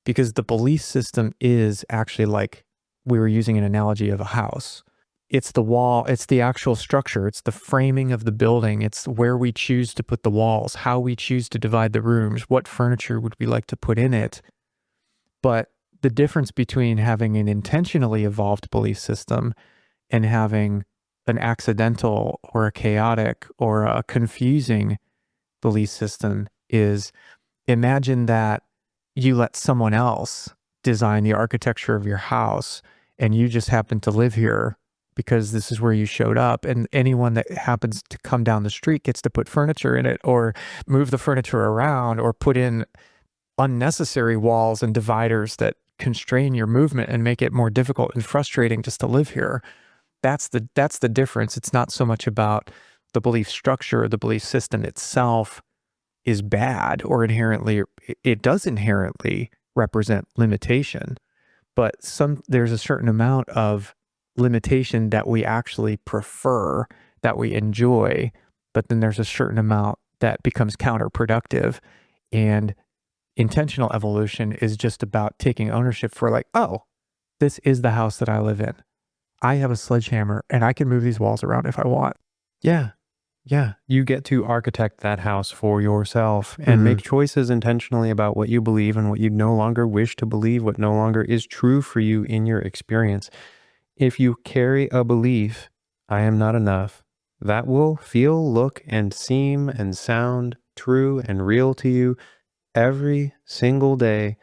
because the belief system is actually like, we were using an analogy of a house. It's the wall, it's the actual structure, it's the framing of the building, it's where we choose to put the walls, how we choose to divide the rooms, what furniture would we like to put in it. But the difference between having an intentionally evolved belief system and having an accidental or a chaotic or a confusing belief system is, imagine that you let someone else design the architecture of your house and you just happen to live here because this is where you showed up, and anyone that happens to come down the street gets to put furniture in it or move the furniture around or put in unnecessary walls and dividers that constrain your movement and make it more difficult and frustrating just to live here. That's the difference. It's not so much about the belief structure or the belief system itself is bad or inherently, it does inherently represent limitation, but there's a certain amount of limitation that we actually prefer, that we enjoy, but then there's a certain amount that becomes counterproductive. And intentional evolution is just about taking ownership for like, oh, this is the house that I live in. I have a sledgehammer and I can move these walls around if I want. Yeah. Yeah. You get to architect that house for yourself and make choices intentionally about what you believe and what you no longer wish to believe, what no longer is true for you in your experience. If you carry a belief, I am not enough, that will feel, look, and seem and sound true and real to you every single day,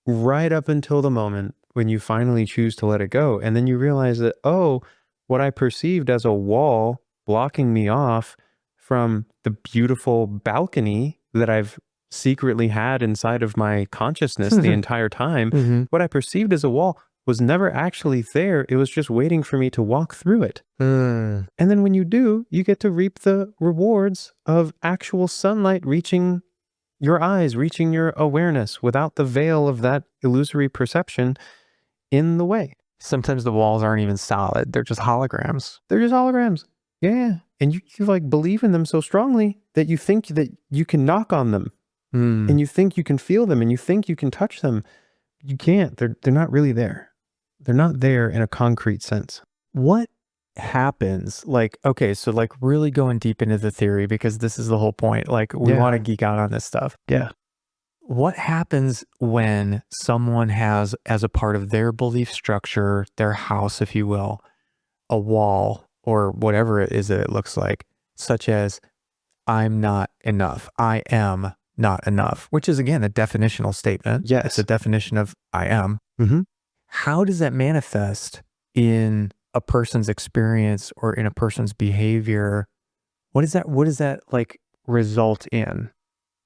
right up until the moment when you finally choose to let it go. And then you realize that, oh, what I perceived as a wall blocking me off from the beautiful balcony that I've secretly had inside of my consciousness the entire time, what I perceived as a wall was never actually there. It was just waiting for me to walk through it. And then when you do, you get to reap the rewards of actual sunlight reaching your eyes, reaching your awareness without the veil of that illusory perception in the way. Sometimes the walls aren't even solid. They're just holograms. They're just holograms. Yeah. And you like believe in them so strongly that you think that you can knock on them and you think you can feel them and you think you can touch them. You can't. They're not really there. They're not there in a concrete sense. What happens, like, okay, so like really going deep into the theory, because this is the whole point. Like we want to geek out on this stuff. Yeah. What happens when someone has, as a part of their belief structure, their house, if you will, a wall or whatever it is that it looks like, such as I'm not enough, I am not enough, which is again a definitional statement. Yes. It's a definition of I am. Mm-hmm. How does that manifest in a person's experience or in a person's behavior? What does that like result in?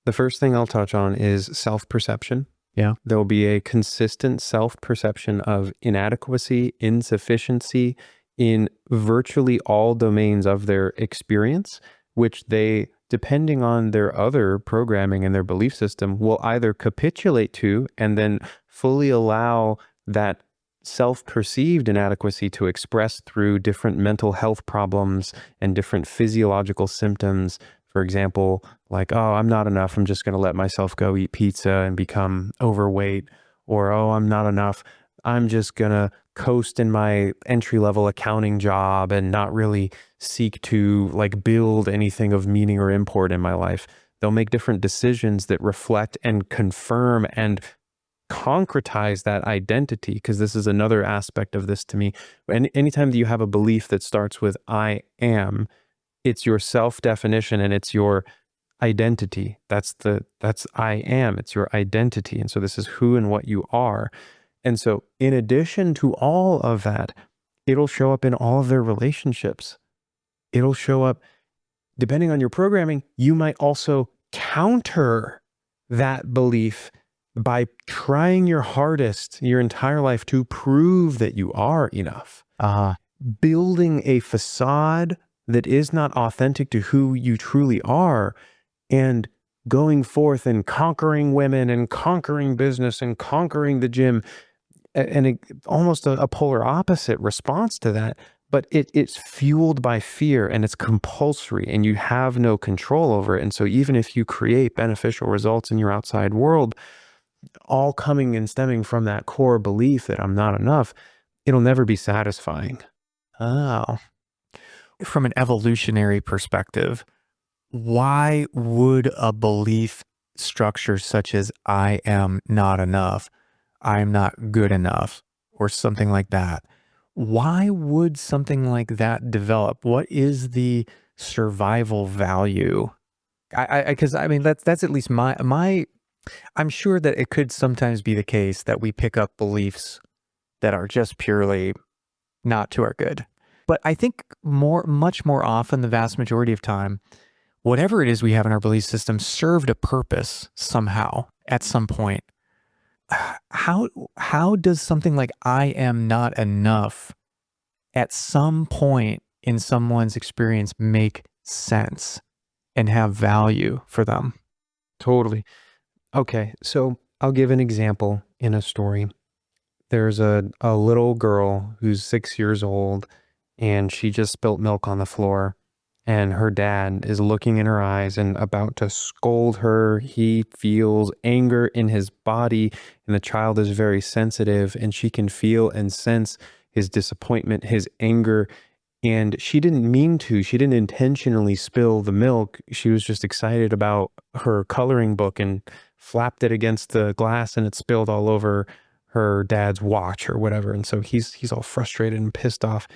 The first thing I'll touch on is self-perception. Yeah. There will be a consistent self-perception of inadequacy, insufficiency in virtually all domains of their experience, which they, depending on their other programming and their belief system, will either capitulate to and then fully allow that self-perceived inadequacy to express through different mental health problems and different physiological symptoms. For example, like, oh, I'm not enough. I'm just going to let myself go eat pizza and become overweight. Or, oh, I'm not enough. I'm just going to coast in my entry-level accounting job and not really seek to like build anything of meaning or import in my life. They'll make different decisions that reflect and confirm and concretize that identity, because this is another aspect of this to me. Anytime that you have a belief that starts with I am, it's your self-definition and it's your identity. That's I am. It's your identity. And so this is who and what you are. And so in addition to all of that, it'll show up in all of their relationships. It'll show up, depending on your programming, you might also counter that belief by trying your hardest your entire life to prove that you are enough. Building a facade that is not authentic to who you truly are, and going forth and conquering women and conquering business and conquering the gym, and almost a polar opposite response to that. But it's fueled by fear and it's compulsory and you have no control over it. And so even if you create beneficial results in your outside world, all coming and stemming from that core belief that I'm not enough, it'll never be satisfying. Oh. From an evolutionary perspective, why would a belief structure such as I am not enough, I'm not good enough, or something like that, why would something like that develop? What is the survival value? Because I mean, that's at least my, I'm sure that it could sometimes be the case that we pick up beliefs that are just purely not to our good. But I think much more often, the vast majority of time, whatever it is we have in our belief system served a purpose somehow at some point. How does something like I am not enough at some point in someone's experience make sense and have value for them? Totally. Okay, so I'll give an example in a story. There's a little girl who's 6 years old, and she just spilt milk on the floor, and her dad is looking in her eyes and about to scold her. He feels anger in his body, and the child is very sensitive, and she can feel and sense his disappointment, his anger. And she didn't mean to. She didn't intentionally spill the milk. She was just excited about her coloring book and flapped it against the glass, and it spilled all over her dad's watch or whatever. And so he's all frustrated and pissed off.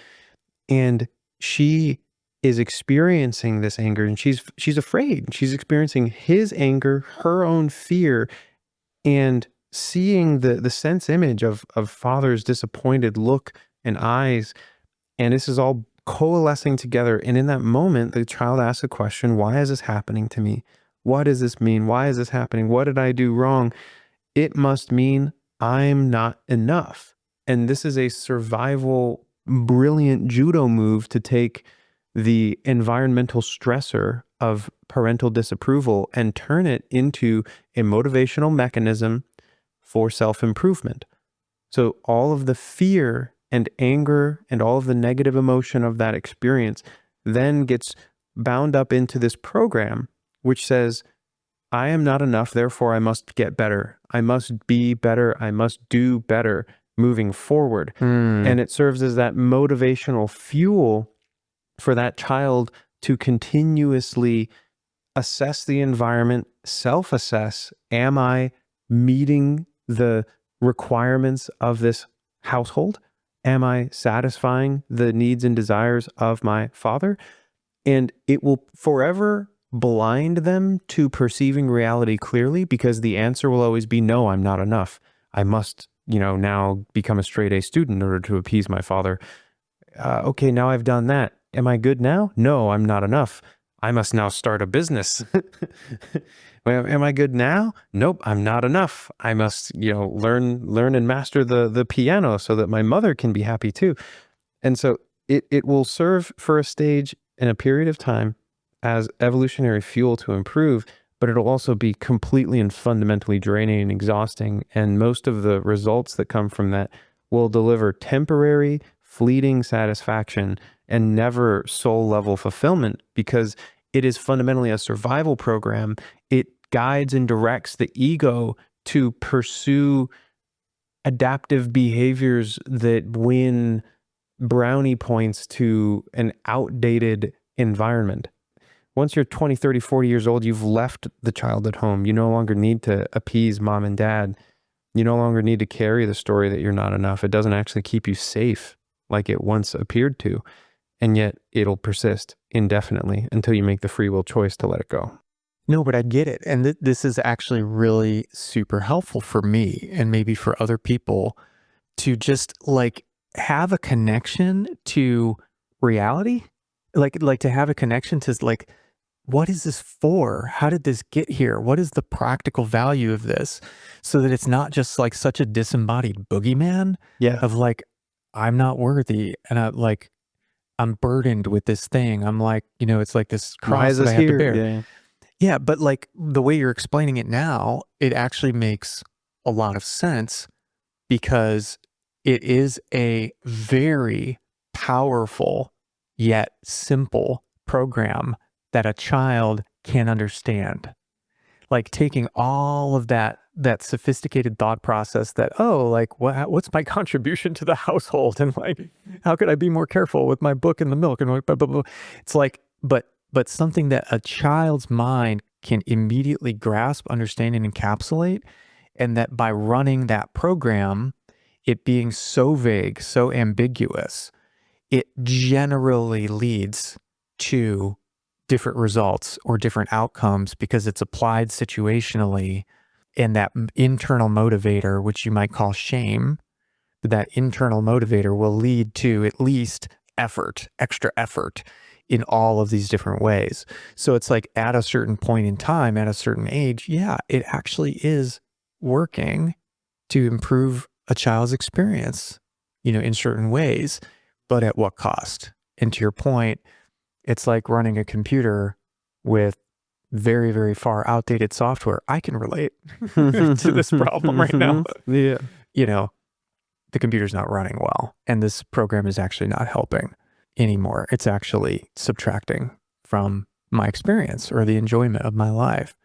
And she is experiencing this anger, and she's afraid. She's experiencing his anger, her own fear, and seeing the sense image of father's disappointed look and eyes. And this is all coalescing together. And in that moment, the child asks a question: why is this happening to me? What does this mean? Why is this happening? What did I do wrong? It must mean I'm not enough. And this is a survival, brilliant judo move to take the environmental stressor of parental disapproval and turn it into a motivational mechanism for self-improvement. So all of the fear and anger and all of the negative emotion of that experience then gets bound up into this program, which says, I am not enough, therefore I must get better. I must be better. I must do better moving forward. And it serves as that motivational fuel for that child to continuously assess the environment, self-assess. Am I meeting the requirements of this household? Am I satisfying the needs and desires of my father? And it will forever blind them to perceiving reality clearly, because the answer will always be, no, I'm not enough. I must, now become a straight A student in order to appease my father. Okay, now I've done that. Am I good now? No, I'm not enough. I must now start a business. Well, am I good now? Nope, I'm not enough. I must, learn and master the piano so that my mother can be happy too. And so it will serve for a stage in a period of time as evolutionary fuel to improve, but it'll also be completely and fundamentally draining and exhausting. And most of the results that come from that will deliver temporary, fleeting satisfaction and never soul level fulfillment, because it is fundamentally a survival program. It guides and directs the ego to pursue adaptive behaviors that win brownie points to an outdated environment. Once you're 20, 30, 40 years old, you've left the child at home. You no longer need to appease mom and dad. You no longer need to carry the story that you're not enough. It doesn't actually keep you safe like it once appeared to. And yet it'll persist indefinitely until you make the free will choice to let it go. No, but I get it. And this is actually really super helpful for me and maybe for other people to just have a connection to reality, like to have a connection to what is this for? How did this get here? What is the practical value of this? So that it's not just such a disembodied boogeyman of I'm not worthy. And I'm burdened with this thing. I'm it's like this cross that I have to bear. Yeah. But the way you're explaining it now, it actually makes a lot of sense, because it is a very powerful yet simple program that a child can understand. Taking all of that sophisticated thought process that, what's my contribution to the household? And how could I be more careful with my book and the milk and blah, blah, blah. It's but something that a child's mind can immediately grasp, understand, and encapsulate. And that by running that program, it being so vague, so ambiguous, it generally leads to different results or different outcomes because it's applied situationally. And that internal motivator, which you might call shame, that internal motivator will lead to at least effort, extra effort in all of these different ways. So it's at a certain point in time, at a certain age, yeah, it actually is working to improve a child's experience, in certain ways, but at what cost? And to your point, it's like running a computer with very, very far outdated software. I can relate to this problem right now. Yeah. The computer's not running well, and this program is actually not helping anymore. It's actually subtracting from my experience or the enjoyment of my life.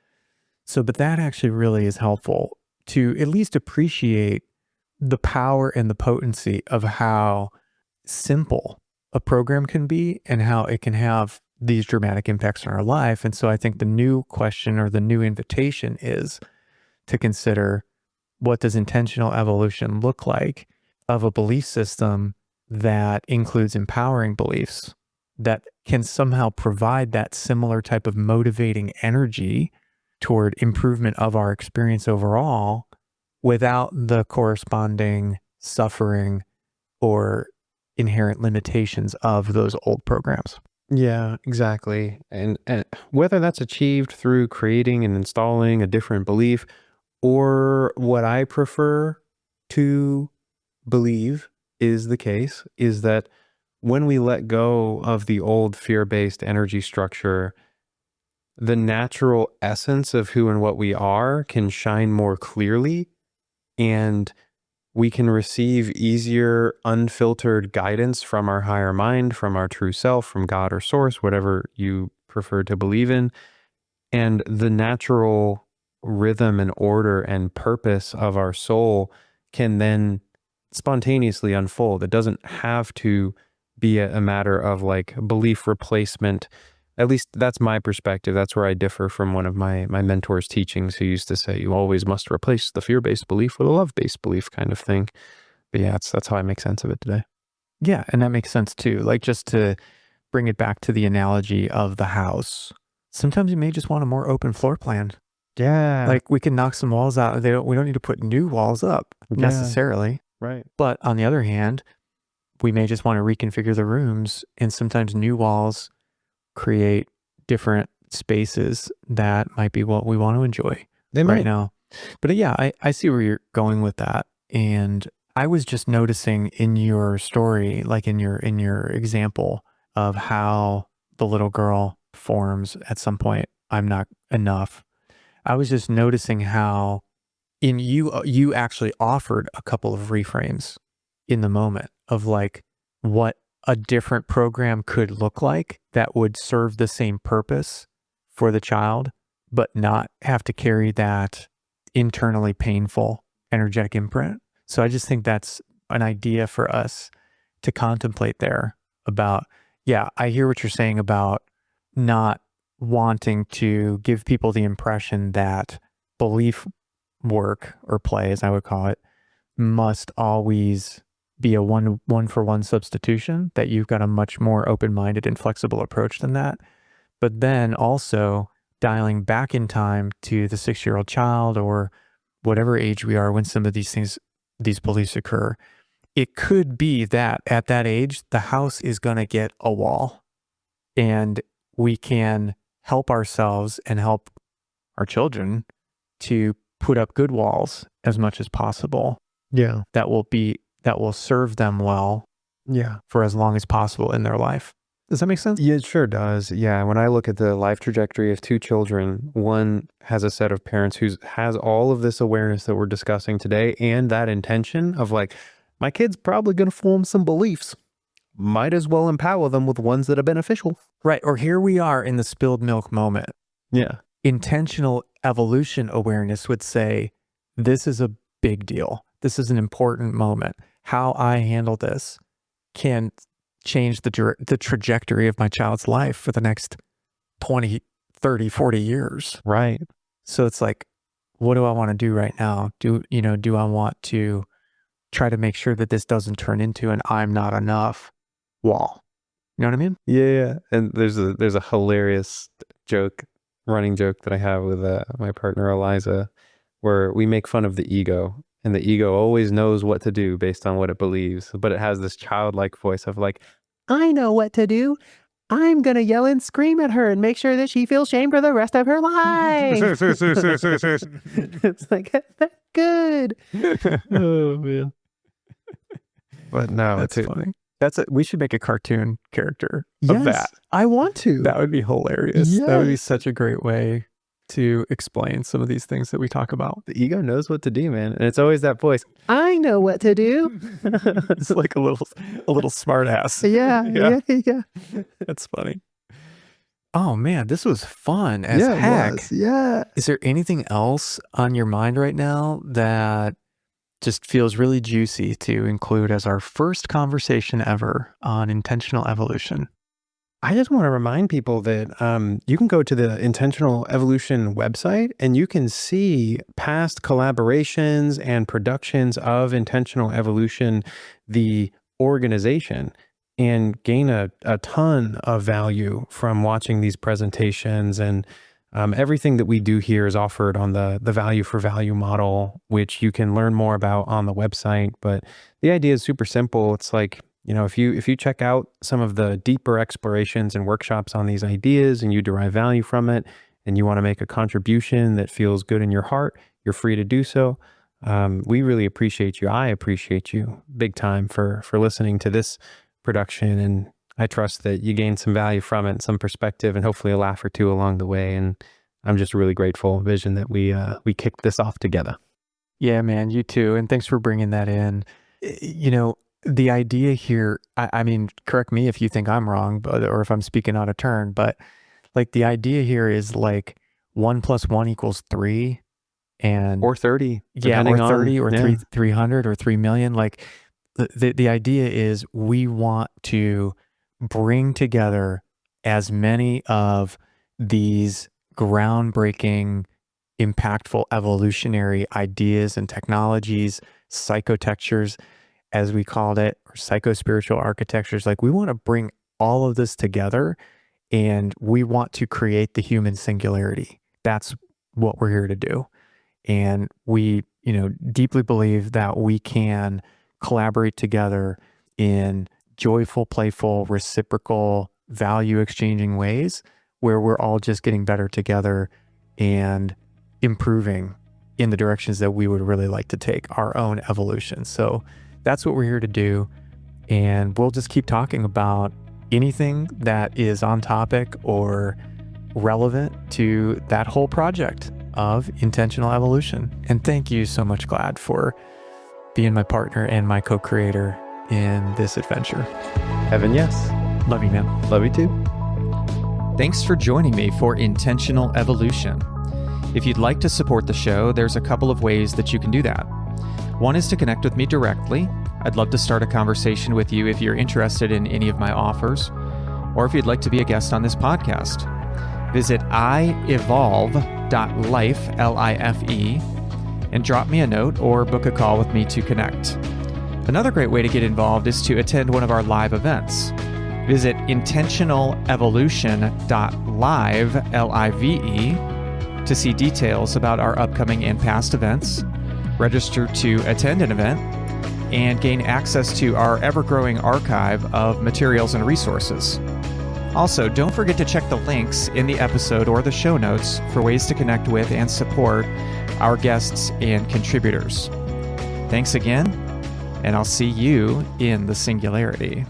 So, but that actually really is helpful to at least appreciate the power and the potency of how simple a program can be and how it can have these dramatic impacts on our life. And so I think the new question or the new invitation is to consider, what does intentional evolution look like of a belief system that includes empowering beliefs that can somehow provide that similar type of motivating energy toward improvement of our experience overall without the corresponding suffering or inherent limitations of those old programs. Yeah, exactly. And whether that's achieved through creating and installing a different belief, or what I prefer to believe is the case is that when we let go of the old fear-based energy structure, the natural essence of who and what we are can shine more clearly, and we can receive easier, unfiltered guidance from our higher mind, from our true self, from God or source, whatever you prefer to believe in. And the natural rhythm and order and purpose of our soul can then spontaneously unfold. It doesn't have to be a matter of like belief replacement. At least that's my perspective. That's where I differ from one of my mentor's teachings, who used to say you always must replace the fear-based belief with a love-based belief kind of thing. But yeah, that's how I make sense of it today. Yeah, and that makes sense too. Like, just to bring it back to the analogy of the house, sometimes you may just want a more open floor plan. Yeah. Like, we can knock some walls out. We don't need to put new walls up necessarily. Right. But on the other hand, we may just want to reconfigure the rooms, and sometimes new walls create different spaces that might be what we want to enjoy right now. But yeah, I see where you're going with that. And I was just noticing in your story, like in your example of how the little girl forms at some point, I'm not enough. I was just noticing how in you actually offered a couple of reframes in the moment of like what a different program could look like that would serve the same purpose for the child, but not have to carry that internally painful energetic imprint. So I just think that's an idea for us to contemplate there about, yeah, I hear what you're saying about not wanting to give people the impression that belief work or play, as I would call it, must always be a one-for-one substitution, that you've got a much more open-minded and flexible approach than that. But then also dialing back in time to the 6-year-old child or whatever age we are when some of these things, these beliefs occur, it could be that at that age, the house is going to get a wall, and we can help ourselves and help our children to put up good walls as much as possible. Yeah. That will serve them well. Yeah. For as long as possible in their life. Does that make sense? Yeah, it sure does. Yeah. When I look at the life trajectory of two children, one has a set of parents who has all of this awareness that we're discussing today, and that intention of like, my kid's probably going to form some beliefs. Might as well empower them with ones that are beneficial. Right. Or here we are in the spilled milk moment. Yeah. Intentional evolution awareness would say, this is a big deal. This is an important moment. How I handle this can change the trajectory of my child's life for the next 20, 30, 40 years. Right. So it's like, what do I want to do right now? Do I want to try to make sure that this doesn't turn into an I'm not enough wall? You know what I mean? Yeah. And there's a hilarious running joke that I have with my partner Eliza, where we make fun of the ego, and the ego always knows what to do based on what it believes, but it has this childlike voice of like, I know what to do. I'm going to yell and scream at her and make sure that she feels shame for the rest of her life. It's like, that's good. Oh, man. But no, that's funny. We should make a cartoon character of that. I want to. That would be hilarious. Yes. That would be such a great way to explain some of these things that we talk about. The ego knows what to do, man. And it's always that voice. I know what to do. It's like a little smart ass. Yeah. That's funny. Oh man, this was fun as heck. It was. Yeah. Is there anything else on your mind right now that just feels really juicy to include as our first conversation ever on intentional evolution? I just want to remind people that you can go to the Intentional Evolution website and you can see past collaborations and productions of Intentional Evolution, the organization, and gain a ton of value from watching these presentations. And everything that we do here is offered on the value for value model, which you can learn more about on the website. But the idea is super simple. It's like, if you check out some of the deeper explorations and workshops on these ideas and you derive value from it and you want to make a contribution that feels good in your heart, you're free to do so. We really appreciate you. I appreciate you big time for listening to this production, and I trust that you gained some value from it, some perspective, and hopefully a laugh or two along the way. And I'm just really grateful, Vision, that we kicked this off together. Yeah, man, you too. And thanks for bringing that in. The idea here, I mean, correct me if you think I'm wrong, or if I'm speaking out of turn, but like the idea here is like 1 + 1 = 3, and or 30, yeah, or 30 or 300 or 3 million. Like the idea is we want to bring together as many of these groundbreaking, impactful, evolutionary ideas and technologies, psychotectures, as we called it, or psycho-spiritual architectures. Like we want to bring all of this together, and we want to create the human singularity. That's what we're here to do. And we, deeply believe that we can collaborate together in joyful, playful, reciprocal, value exchanging ways where we're all just getting better together and improving in the directions that we would really like to take our own evolution. So that's what we're here to do. And we'll just keep talking about anything that is on topic or relevant to that whole project of intentional evolution. And thank you so much, Glad, for being my partner and my co-creator in this adventure. Evan, yes. Love you, man. Love you too. Thanks for joining me for Intentional Evolution. If you'd like to support the show, there's a couple of ways that you can do that. One is to connect with me directly. I'd love to start a conversation with you if you're interested in any of my offers, or if you'd like to be a guest on this podcast. Visit ievolve.life, L-I-F-E, and drop me a note or book a call with me to connect. Another great way to get involved is to attend one of our live events. Visit intentionalevolution.live, L-I-V-E, to see details about our upcoming and past events, register to attend an event, and gain access to our ever-growing archive of materials and resources. Also, don't forget to check the links in the episode or the show notes for ways to connect with and support our guests and contributors. Thanks again, and I'll see you in the singularity.